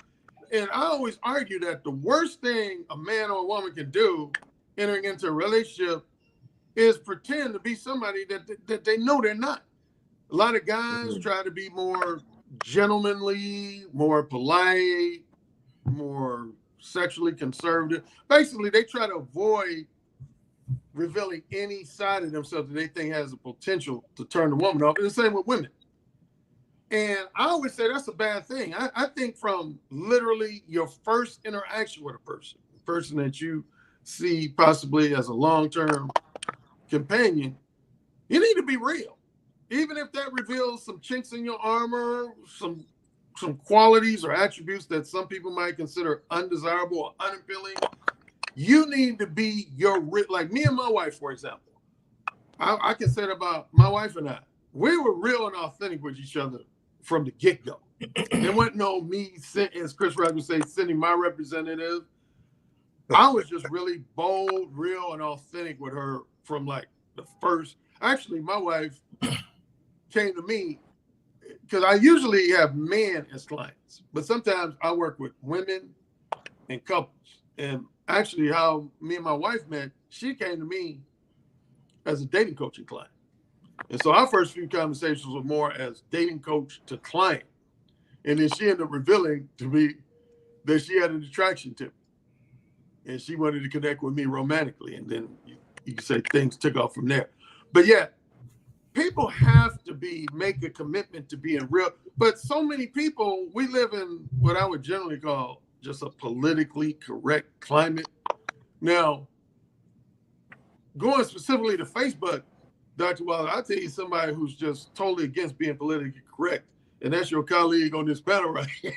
And I always argue that the worst thing a man or a woman can do entering into a relationship is pretend to be somebody that they know they're not. A lot of guys try to be more gentlemanly, more polite, more sexually conservative. Basically, they try to avoid revealing any side of themselves that they think has the potential to turn the woman off. And the same with women. And I always say that's a bad thing. I think from literally your first interaction with a person that you see possibly as a long-term companion, you need to be real. Even if that reveals some chinks in your armor, some qualities or attributes that some people might consider undesirable or unappealing, you need to be like me and my wife, for example. I can say that about my wife and I. We were real and authentic with each other from the get-go. There wasn't no me, as Chris Rock would say, sending my representative. I was just really bold, real, and authentic with her from like the first. Actually, my wife came to me because I usually have men as clients, but sometimes I work with women and couples. And actually, how me and my wife met, she came to me as a dating coaching client. And so our first few conversations were more as dating coach to client. And then she ended up revealing to me that she had an attraction to me. And she wanted to connect with me romantically. And then you could say things took off from there. But yeah, people have to make a commitment to being real. But so many people, we live in what I would generally call just a politically correct climate. Now, going specifically to Facebook, Dr. Waller, I'll tell you somebody who's just totally against being politically correct, and that's your colleague on this panel right here.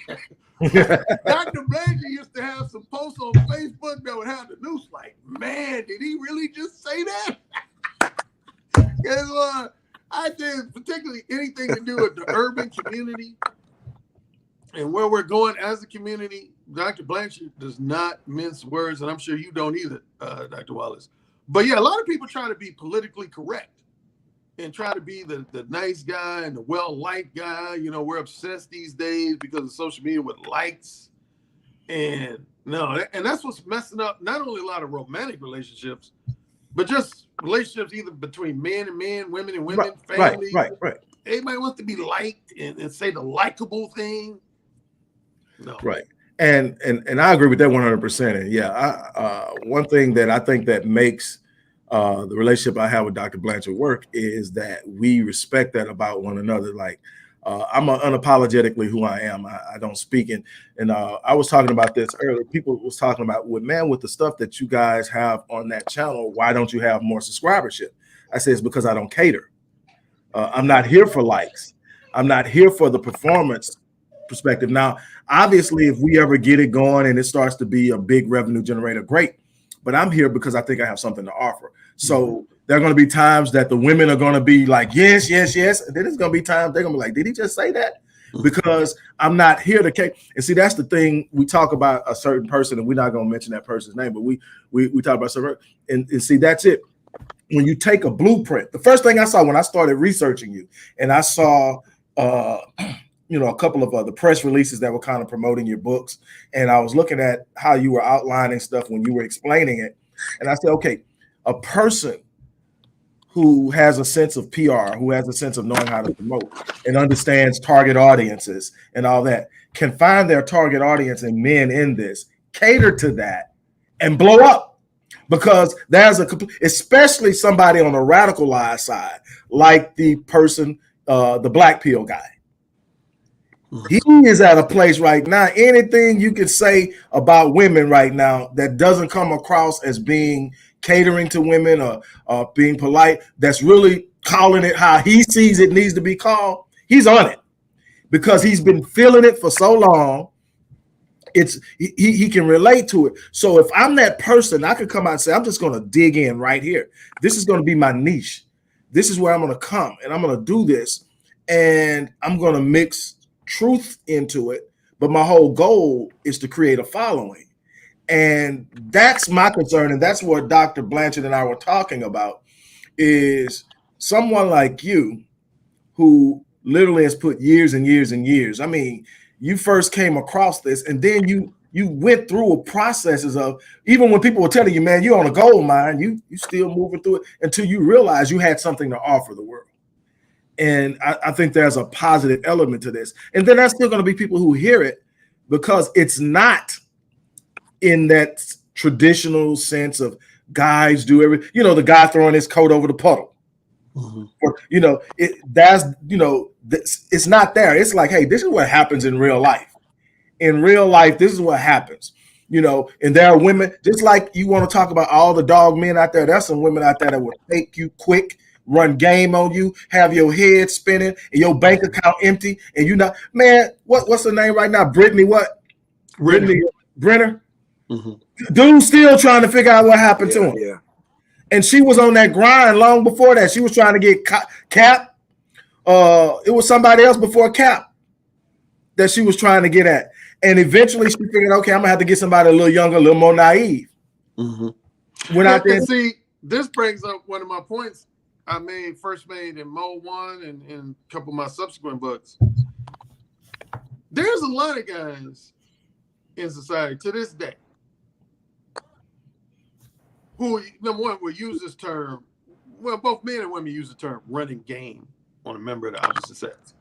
Dr. Blanchard used to have some posts on Facebook that would have the news like, man, did he really just say that? Because I did particularly anything to do with the urban community and where we're going as a community. Dr. Blanchard does not mince words, and I'm sure you don't either, Dr. Wallace. But yeah, a lot of people try to be politically correct and try to be the nice guy and the well-liked guy. You know, we're obsessed these days because of social media with likes. And that's what's messing up not only a lot of romantic relationships, but just relationships either between men and men, women and women, family. Right. Everybody wants to be liked and say the likable thing. No. Right. And I agree with that 100%. And yeah, one thing that I think that makes the relationship I have with Dr. Blanchard work is that we respect that about one another. Like I'm unapologetically who I am. I don't speak and I was talking about this earlier. People was talking about with the stuff that you guys have on that channel, why don't you have more subscribership? I say it's because I don't cater. I'm not here for likes. I'm not here for the performance perspective. Now, obviously, if we ever get it going and it starts to be a big revenue generator, great. But I'm here because I think I have something to offer. So there are going to be times that the women are going to be like, yes. And then there's going to be times they're going to be like, did he just say that? Because I'm not here to cater. And see, that's the thing. We talk about a certain person, and we're not going to mention that person's name, but we talk about certain, and see, that's it. When you take a blueprint, the first thing I saw when I started researching you, and I saw a couple of the press releases that were kind of promoting your books. And I was looking at how you were outlining stuff when you were explaining it. And I said, okay, a person who has a sense of PR, who has a sense of knowing how to promote and understands target audiences and all that, can find their target audience and men in this, cater to that, and blow up. Because there's especially somebody on the radicalized side, like the person, the black pill guy. He is at a place right now. Anything you could say about women right now that doesn't come across as being catering to women or being polite, that's really calling it how he sees it needs to be called, he's on it because he's been feeling it for so long. He can relate to it. So if I'm that person, I could come out and say, I'm just going to dig in right here. This is going to be my niche. This is where I'm going to come and I'm going to do this. And I'm going to mix truth into it, but my whole goal is to create a following. And that's my concern, and that's what Dr. Blanchard and I were talking about, is someone like you who literally has put years and years and years. I mean, you first came across this, and then you went through a processes of, even when people were telling you, man, you're on a gold mine, you still moving through it until you realize you had something to offer the world. And I think there's a positive element to this. And then there's still going to be people who hear it because it's not in that traditional sense of guys do everything. The guy throwing his coat over the puddle. Or, it's not there. It's like, hey, this is what happens in real life. In real life, this is what happens. And there are women, just like you want to talk about all the dog men out there, there's some women out there that will take you quick, run game on you, have your head spinning and your bank account empty, and what's her name right now? Brittany Brenner. Dude still trying to figure out what happened to him. Yeah. And she was on that grind long before that. She was trying to get Cap. It was somebody else before Cap that she was trying to get at. And eventually she figured, okay, I'm gonna have to get somebody a little younger, a little more naive. Went out there. See, this brings up one of my points. I first made in Mo 1 and a couple of my subsequent books. There's a lot of guys in society to this day who, number one, will use this term. Well, both men and women use the term running game on a member of the opposite sex.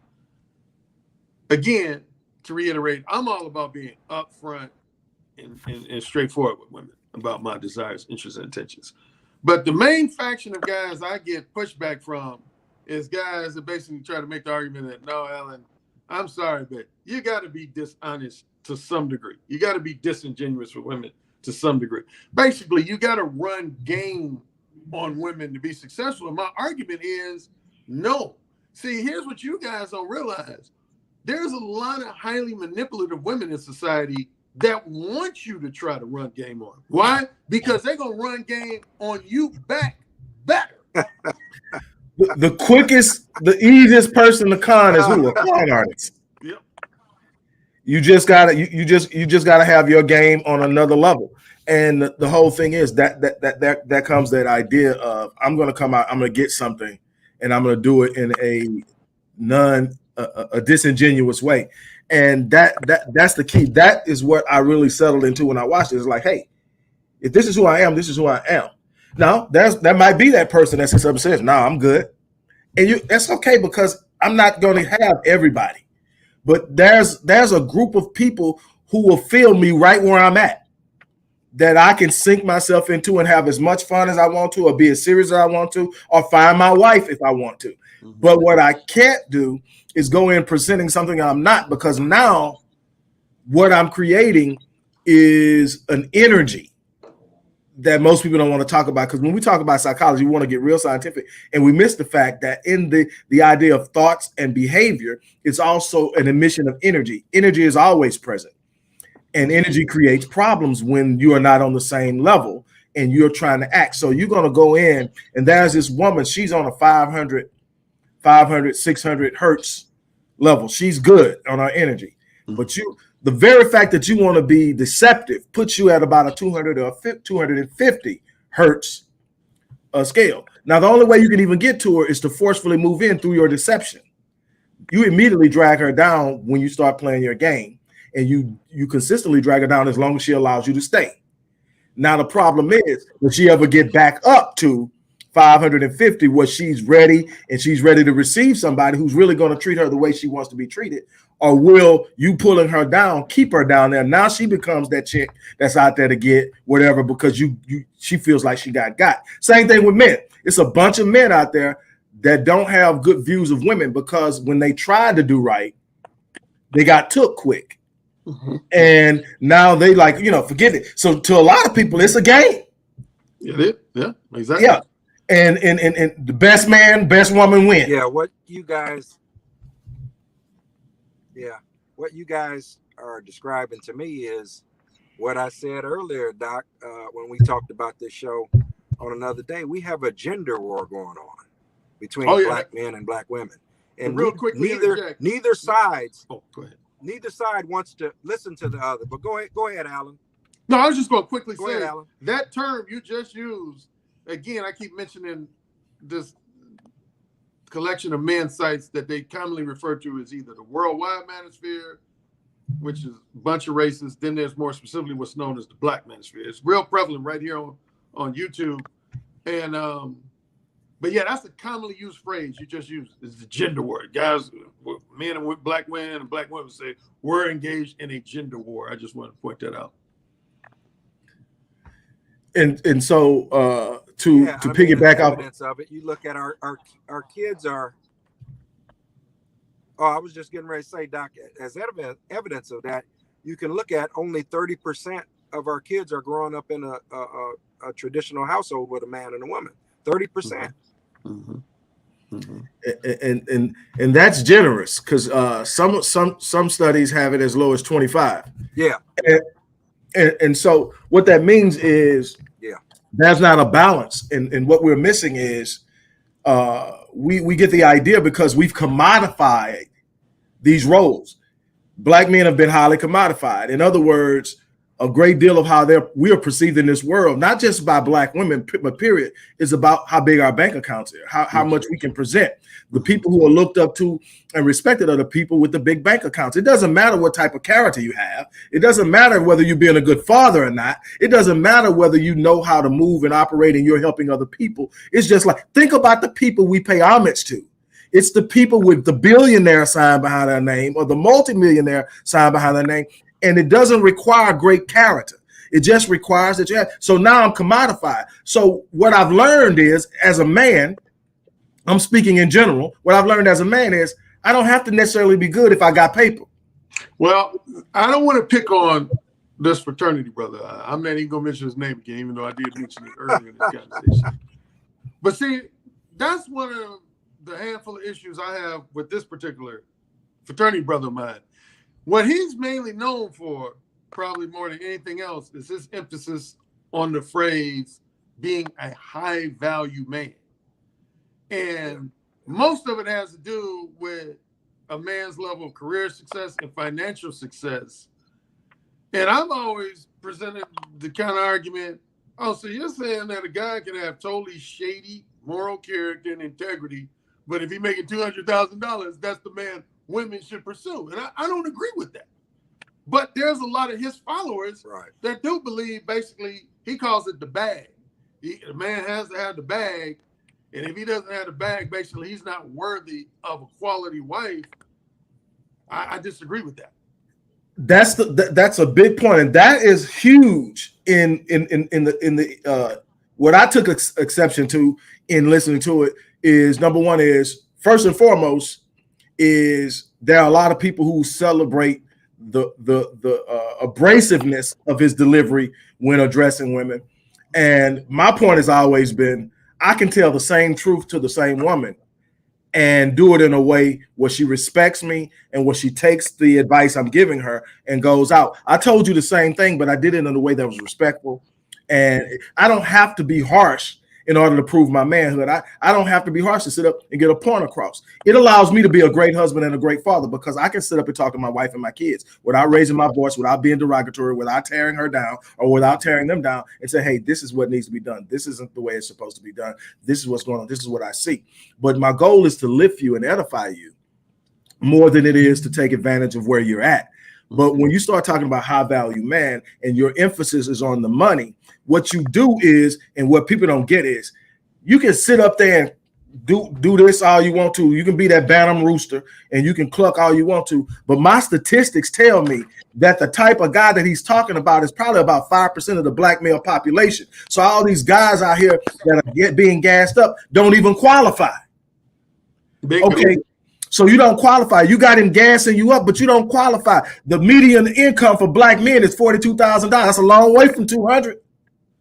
Again, to reiterate, I'm all about being upfront and straightforward with women about my desires, interests, and intentions. But the main faction of guys I get pushback from is guys that basically try to make the argument that, no, Alan, I'm sorry, but you got to be dishonest to some degree. You got to be disingenuous with women to some degree. Basically, you got to run game on women to be successful. And my argument is no. See, here's what you guys don't realize. There's a lot of highly manipulative women in society that want you to try to run game on. Why? Because they're going to run game on you back better. The quickest, the easiest person to con is who? A con artist. Yep. You just gotta you just gotta have your game on another level. And the whole thing is that comes that idea of I'm gonna come out, I'm gonna get something, and I'm gonna do it in a disingenuous way. And that's the key. That is what I really settled into when I watched it. It's like, hey, if this is who I am, this is who I am. Now, that might be that person that sits up and says, "No, I'm good," and that's okay because I'm not going to have everybody. But there's a group of people who will feel me right where I'm at, that I can sink myself into and have as much fun as I want to, or be as serious as I want to, or find my wife if I want to. Mm-hmm. But what I can't do is go in presenting something I'm not, because now what I'm creating is an energy that most people don't want to talk about. Because when we talk about psychology, we want to get real scientific, and we miss the fact that in the idea of thoughts and behavior, it's also an emission of energy. Energy is always present, and energy creates problems when you are not on the same level and you're trying to act. So you're going to go in, and there's this woman, she's on a 500, 600 hertz level. She's good on her energy. Mm-hmm. But the very fact that you want to be deceptive puts you at about a 200 or 250 hertz scale. Now, the only way you can even get to her is to forcefully move in through your deception. You immediately drag her down when you start playing your game, and you consistently drag her down as long as she allows you to stay. Now, the problem is, will she ever get back up to 550 where she's ready and she's ready to receive somebody who's really going to treat her the way she wants to be treated? Or will you pulling her down keep her down there? Now she becomes that chick that's out there to get whatever because she feels like she got. Same thing with men. It's a bunch of men out there that don't have good views of women because when they tried to do right, they got took quick. Mm-hmm. And now they forget it. So to a lot of people, it's a game. Yeah, exactly. Yeah. And the best man, best woman win. Yeah, what you guys are describing to me is what I said earlier, Doc, when we talked about this show on another day. We have a gender war going on between black men and black women. And real quick, neither sides. Oh, go ahead. Neither side wants to listen to the other. But go ahead, Alan. No, I was just going to quickly say ahead, Alan. That term you just used. Again, I keep mentioning this collection of man sites that they commonly refer to as either the worldwide manosphere, which is a bunch of races. Then there's more specifically what's known as the black manosphere. It's real prevalent right here on YouTube. And but yeah, that's the commonly used phrase you just used. Is the gender war. Guys, men and black men and black women say we're engaged in a gender war. I just want to point that out. And so to piggyback off evidence of it, you look at our kids are. Oh, I was just getting ready to say, Doc, as evidence of that, you can look at only 30% of our kids are growing up in a traditional household with a man and a woman. 30%. Mm-hmm. Mm-hmm. And that's generous because some studies have it as low as 25. Yeah. And so what that means is there's not a balance. And what we're missing is we get the idea because we've commodified these roles. Black men have been highly commodified. In other words, a great deal of how we are perceived in this world, not just by Black women, but period, is about how big our bank accounts are, how much we can present. The people who are looked up to and respected are the people with the big bank accounts. It doesn't matter what type of character you have. It doesn't matter whether you're being a good father or not. It doesn't matter whether you know how to move and operate and you're helping other people. It's just like, think about the people we pay homage to. It's the people with the billionaire sign behind their name or the multimillionaire sign behind their name. And it doesn't require great character. It just requires that you have. So now I'm commodified. So what I've learned is, as a man, I'm speaking in general, what I've learned as a man is I don't have to necessarily be good if I got paper. Well, I don't want to pick on this fraternity brother. I'm not even going to mention his name again, even though I did mention it earlier in this conversation. But see, that's one of the handful of issues I have with this particular fraternity brother of mine. What he's mainly known for, probably more than anything else, is his emphasis on the phrase being a high value man. And most of it has to do with a man's level of career success and financial success. And I've always presented the kind of argument, oh, so you're saying that a guy can have totally shady moral character and integrity, but if he's making $200,000, that's the man women should pursue. And I don't agree with that. But there's a lot of his followers that do believe, basically, he calls it the bag. The man has to have the bag. And if he doesn't have the bag, basically, he's not worthy of a quality wife. I disagree with that. That's a big point, and that is huge in the what I took exception to in listening to it is, number one is, first and foremost, is there are a lot of people who celebrate the abrasiveness of his delivery when addressing women. And my point has always been, I can tell the same truth to the same woman and do it in a way where she respects me and where she takes the advice I'm giving her and goes out. I told you the same thing, but I did it in a way that was respectful. And I don't have to be harsh in order to prove my manhood. I don't have to be harsh to sit up and get a point across. It allows me to be a great husband and a great father because I can sit up and talk to my wife and my kids without raising my voice, without being derogatory, without tearing her down or without tearing them down, and say, hey, this is what needs to be done. This isn't the way it's supposed to be done. This is what's going on. This is what I see. But my goal is to lift you and edify you more than it is to take advantage of where you're at. But when you start talking about high value man and your emphasis is on the money, what you do is, and what people don't get is, you can sit up there and do this all you want to. You can be that Bantam rooster and you can cluck all you want to. But my statistics tell me that the type of guy that he's talking about is probably about 5% of the black male population. So all these guys out here that are being gassed up don't even qualify. Okay. So you don't qualify. You got him gassing you up, but you don't qualify. The median income for black men is $42,000. That's a long way from 200.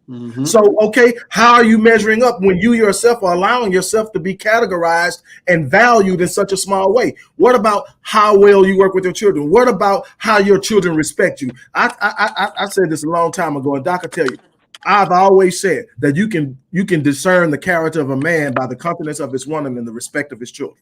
Mm-hmm. So, okay, how are you measuring up when you yourself are allowing yourself to be categorized and valued in such a small way? What about how well you work with your children? What about how your children respect you? I said this a long time ago, and Doc will tell you, I've always said that you can discern the character of a man by the confidence of his woman and the respect of his children.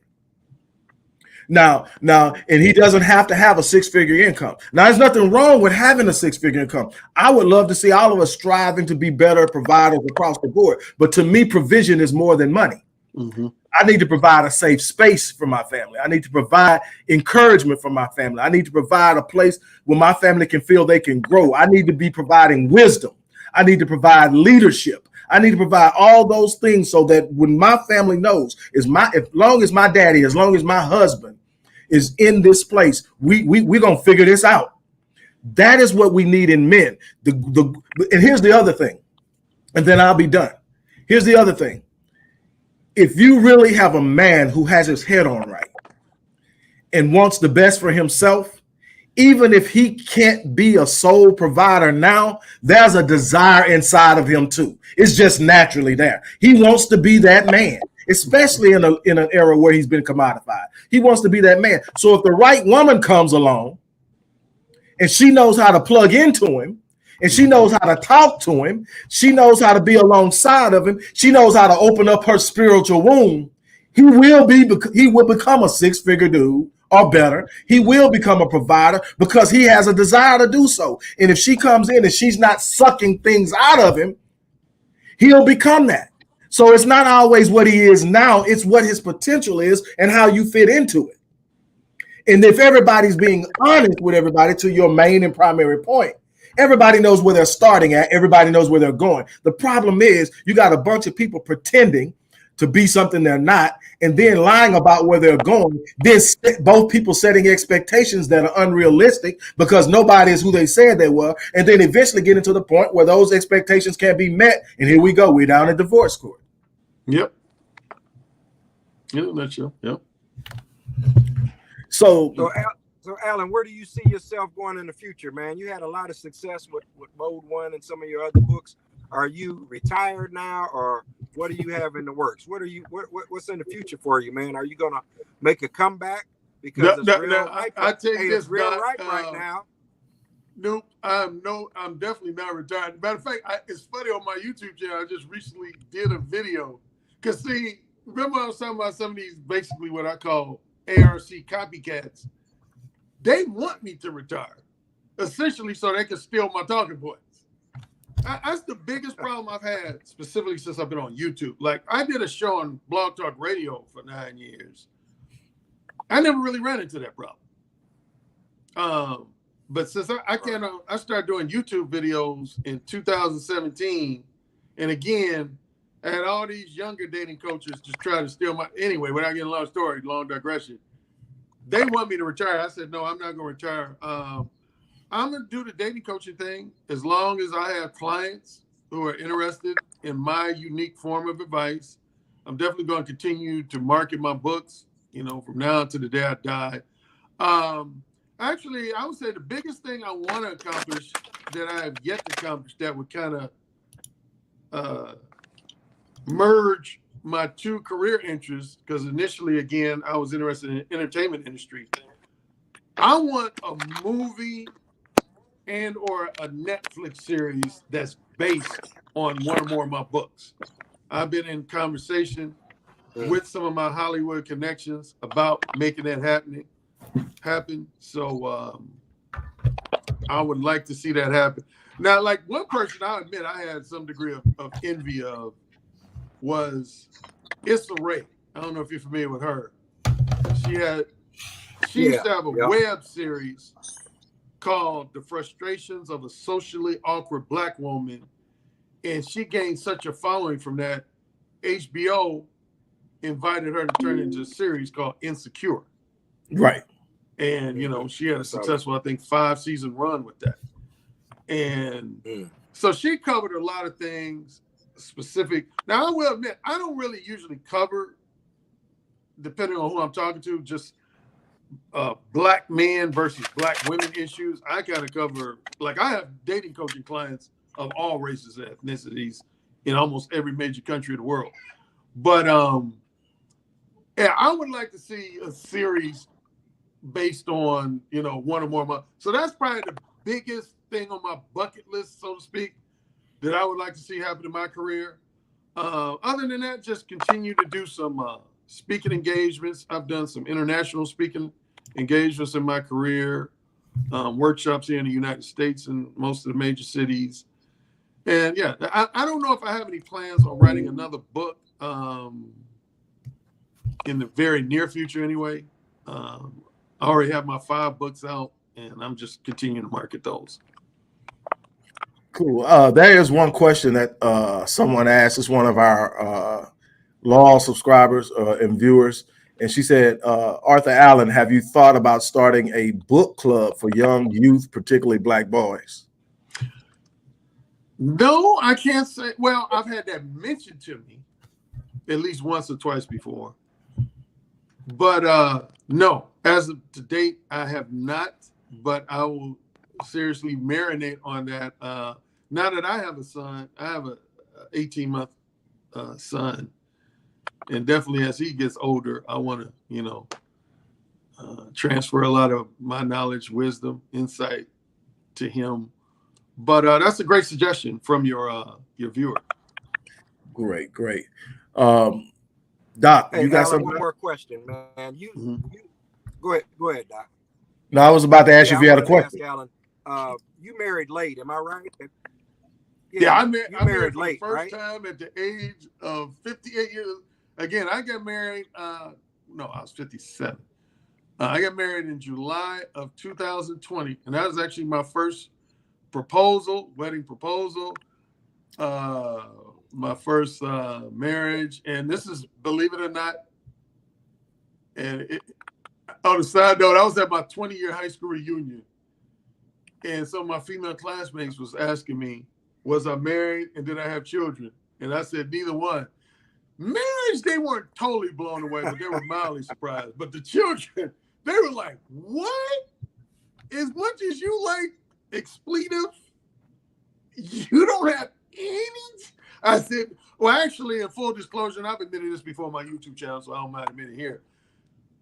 Now, and he doesn't have to have a six-figure income. Now, there's nothing wrong with having a six-figure income. I would love to see all of us striving to be better providers across the board. But to me, provision is more than money. Mm-hmm. I need to provide a safe space for my family. I need to provide encouragement for my family. I need to provide a place where my family can feel they can grow. I need to be providing wisdom. I need to provide leadership. I need to provide all those things so that when my family knows, as long as my daddy, as long as my husband is in this place, we're gonna figure this out. That is what we need in men. And here's the other thing, and then I'll be done. Here's the other thing. If you really have a man who has his head on right and wants the best for himself, even if he can't be a sole provider now, there's a desire inside of him too. It's just naturally there. He wants to be that man, especially in an era where he's been commodified. He wants to be that man. So if the right woman comes along and she knows how to plug into him, and she knows how to talk to him, she knows how to be alongside of him, she knows how to open up her spiritual womb, he will become a six-figure dude or better, he will become a provider because he has a desire to do so. And if she comes in and she's not sucking things out of him, he'll become that. So it's not always what he is now, it's what his potential is and how you fit into it. And if everybody's being honest with everybody, to your main and primary point, everybody knows where they're starting at. Everybody knows where they're going. The problem is you got a bunch of people pretending to be something they're not, and then lying about where they're going. Then both people setting expectations that are unrealistic because nobody is who they said they were. And then eventually getting to the point where those expectations can't be met. And here we go. We're down at divorce court. Yep. In a nutshell. Yep. So Alan, where do you see yourself going in the future, man? You had a lot of success with Mode 1 and some of your other books. Are you retired now, or what do you have in the works? What's in the future for you, man? Are you gonna make a comeback? Because it's real ripe. I take this it's real ripe right now. Nope, I'm definitely not retired. Matter of fact, it's funny, on my YouTube channel, I just recently did a video. Cause see, remember I was talking about some of these, basically what I call ARC copycats. They want me to retire, essentially, so they can steal my talking points. That's the biggest problem I've had, specifically since I've been on YouTube. Like, I did a show on Blog Talk Radio for 9 years. I never really ran into that problem. But since I started doing YouTube videos in 2017, and again, I had all these younger dating coaches just try to steal my, anyway, without getting a long story, long digression. They want me to retire. I said, no, I'm not going to retire. I'm going to do the dating coaching thing as long as I have clients who are interested in my unique form of advice. I'm definitely going to continue to market my books, from now to the day I die. Actually, I would say the biggest thing I want to accomplish that I have yet to accomplish that would kind of merge my two career interests, because initially, again, I was interested in the entertainment industry. I want a movie and or a Netflix series that's based on one or more of my books. I've been in conversation with some of my Hollywood connections about making that happen. So I would like to see that happen. Now, like, one person I admit I had some degree of envy of was Issa Rae. I don't know if you're familiar with her. She used to have a web series called The Frustrations of a Socially Awkward Black Woman. And she gained such a following from that, HBO invited her to turn into a series called Insecure. Right. And, she had a successful, I think, 5-season run with that. And so she covered a lot of things specific. Now, I will admit, I don't really usually cover, depending on who I'm talking to, just black men versus black women issues. I kind of cover, like, I have dating coaching clients of all races and ethnicities in almost every major country of the world. But yeah, I would like to see a series based on, one or more of my, so that's probably the biggest thing on my bucket list, so to speak, that I would like to see happen in my career. Other than that, just continue to do some speaking engagements. I've done some international speaking engagements in my career, workshops here in the United States and most of the major cities. And yeah, I don't know if I have any plans on writing another book in the very near future anyway. I already have my 5 books out, and I'm just continuing to market those. Cool. There is one question that someone asked. It's one of our loyal subscribers and viewers. And she said, Arthur Allen, have you thought about starting a book club for young youth, particularly black boys? No, I can't say. Well, I've had that mentioned to me at least once or twice before. But no, as of to date, I have not. But I will seriously marinate on that. Now that I have a son, I have a 18-month son. And definitely as he gets older, I want to, transfer a lot of my knowledge, wisdom, insight to him. But that's a great suggestion from your viewer. Great. Doc, hey, you got Alan, something? one more question, man. Go ahead, Doc. No, I was about to ask you Yeah, if you I had a wanted to ask question. Alan. You married late, am I right? Yeah, I you married for late, the first right? time at the age of 58 years. Again, I got married. No, I was 57. I got married in July of 2020, and that was actually my first wedding proposal, my first marriage. And this is, believe it or not, and on the side note, I was at my 20-year high school reunion, and some of my female classmates was asking me, was I married and did I have children? And I said, neither one. Marriage, they weren't totally blown away, but they were mildly surprised. But the children, they were like, what? As much as you like expletive, you don't have any? I said, well, actually, in full disclosure, and I've admitted this before on my YouTube channel, so I don't mind admitting here.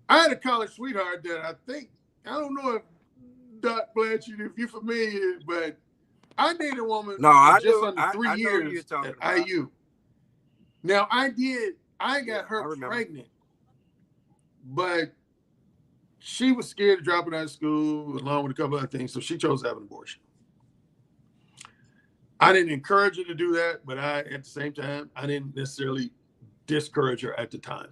I had a college sweetheart that I don't know if Doc Blanchard, if you're familiar, but I dated a woman for just under 3 years at IU. Now, I got her pregnant, but she was scared of dropping out of school along with a couple other things, so she chose to have an abortion. I didn't encourage her to do that, but at the same time, I didn't necessarily discourage her at the time.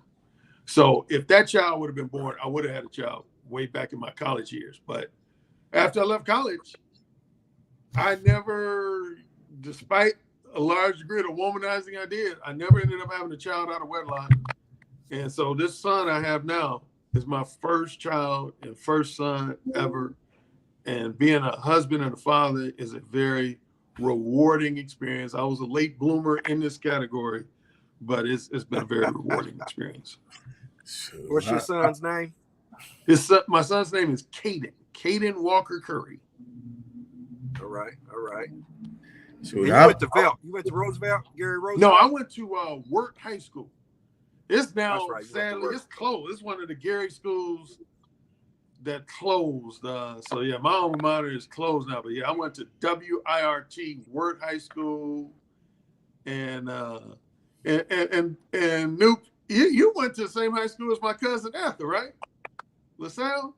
So if that child would have been born, I would have had a child way back in my college years. But after I left college, I never, despite a large degree of womanizing I did, I never ended up having a child out of wedlock. And so this son I have now is my first child and first son ever. And being a husband and a father is a very rewarding experience. I was a late bloomer in this category, but it's been a very rewarding experience. What's your son's name? My son's name is Caden Walker Currie. All right. So you went to Velt. You went to Roosevelt, Gary Roosevelt? No, I went to Wirt High School. It's now, sadly, it's closed. It's one of the Gary schools that closed. So yeah, my alma mater is closed now. But yeah, I went to WIRT, Wirt High School, and Nuke. You went to the same high school as my cousin Arthur, right? LaSalle?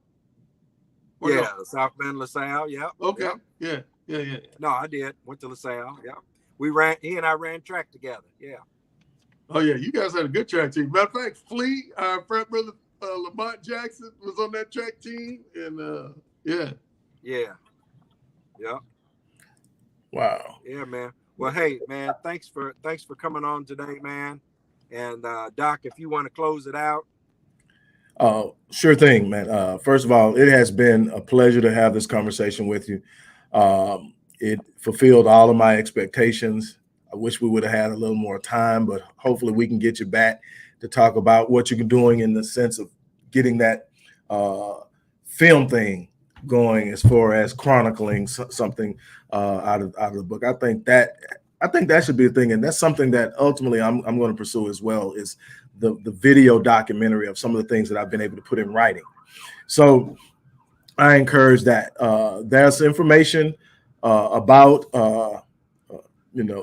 Yeah, South Bend, LaSalle. Yeah. Okay. Yep. Yeah. No, I did. Went to LaSalle. Yeah. He and I ran track together. Yeah. Oh yeah, you guys had a good track team. Matter of fact, Flea, our frat brother Lamont Jackson was on that track team, and yeah. Wow. Yeah, man. Well, hey, man, thanks for coming on today, man. And Doc, if you want to close it out. Sure thing, man. First of all, it has been a pleasure to have this conversation with you. It fulfilled all of my expectations. I wish we would have had a little more time, but hopefully we can get you back to talk about what you're doing in the sense of getting that film thing going as far as chronicling something out of the book. I think that should be a thing, and that's something that ultimately I'm going to pursue as well, is the video documentary of some of the things that I've been able to put in writing. So I encourage that. There's information about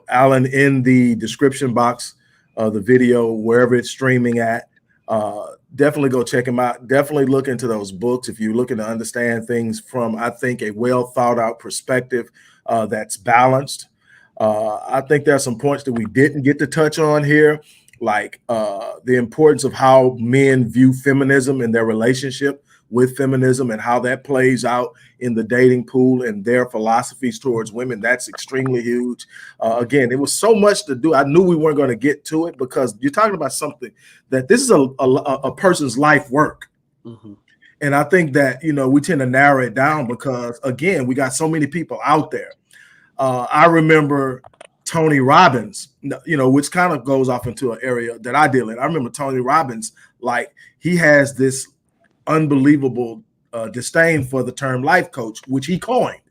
Alan in the description box of the video, wherever it's streaming at. Definitely go check him out. Definitely look into those books if you're looking to understand things from, I think, a well thought out perspective that's balanced. I think there are some points that we didn't get to touch on here, like the importance of how men view feminism and their relationship with feminism and how that plays out in the dating pool and their philosophies towards women. That's extremely huge. Again, it was so much to do. I knew we weren't going to get to it because you're talking about something that this is a person's life work. Mm-hmm. And I think that, we tend to narrow it down because, again, we got so many people out there. I remember Tony Robbins, which kind of goes off into an area that I deal in. I remember Tony Robbins, like, he has this unbelievable disdain for the term life coach, which he coined.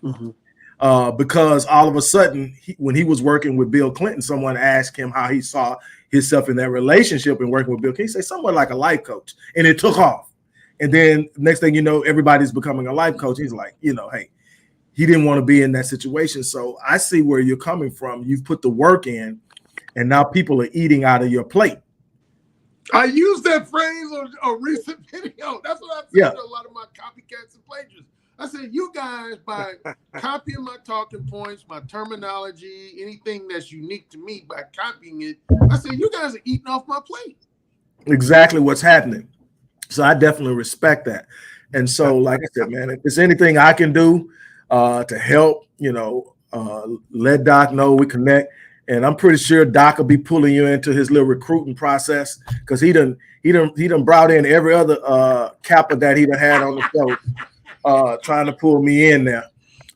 Mm-hmm. Because all of a sudden, when he was working with Bill Clinton, someone asked him how he saw himself in that relationship and working with Bill Clinton. He said, somewhat like a life coach. And it took off. And then next thing you know, everybody's becoming a life coach. He's like, hey, he didn't want to be in that situation. So I see where you're coming from. You've put the work in, and now people are eating out of your plate. I use that phrase on a recent video. That's what I said to a lot of my copycats and plagiarists. I said, you guys, by copying my talking points, my terminology, anything that's unique to me, by copying it, I said, you guys are eating off my plate. Exactly what's happening. So I definitely respect that. And so, like I said, man, if there's anything I can do to help, let Doc know we connect. And I'm pretty sure Doc will be pulling you into his little recruiting process because he done brought in every other Kappa that he done had on the show, trying to pull me in there.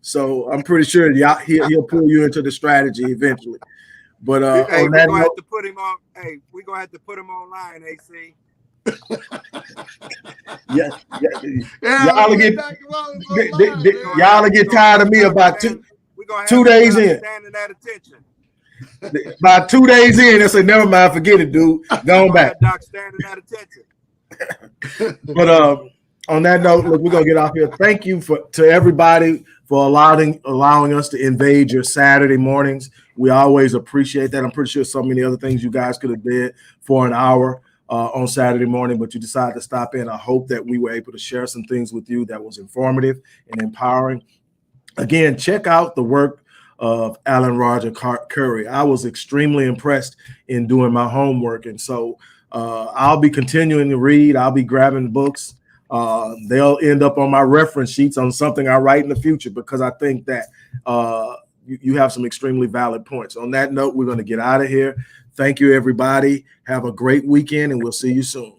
So I'm pretty sure he'll pull you into the strategy eventually. But hey, we're gonna have to put him on. Hey, we're gonna have to put him online, AC. Y'all get tired of me about 2 days in. Standing at attention. About 2 days in, I said, never mind, forget it, dude. Going back. Doc standing at attention. But on that note, look, we're gonna get off here. Thank you to everybody for allowing us to invade your Saturday mornings. We always appreciate that. I'm pretty sure so many other things you guys could have did for an hour on Saturday morning, but you decided to stop in. I hope that we were able to share some things with you that was informative and empowering. Again, check out the work of Alan Roger Currie. I was extremely impressed in doing my homework. And so I'll be continuing to read. I'll be grabbing books. They'll end up on my reference sheets on something I write in the future, because I think that you have some extremely valid points. On that note, we're going to get out of here. Thank you, everybody. Have a great weekend, and we'll see you soon.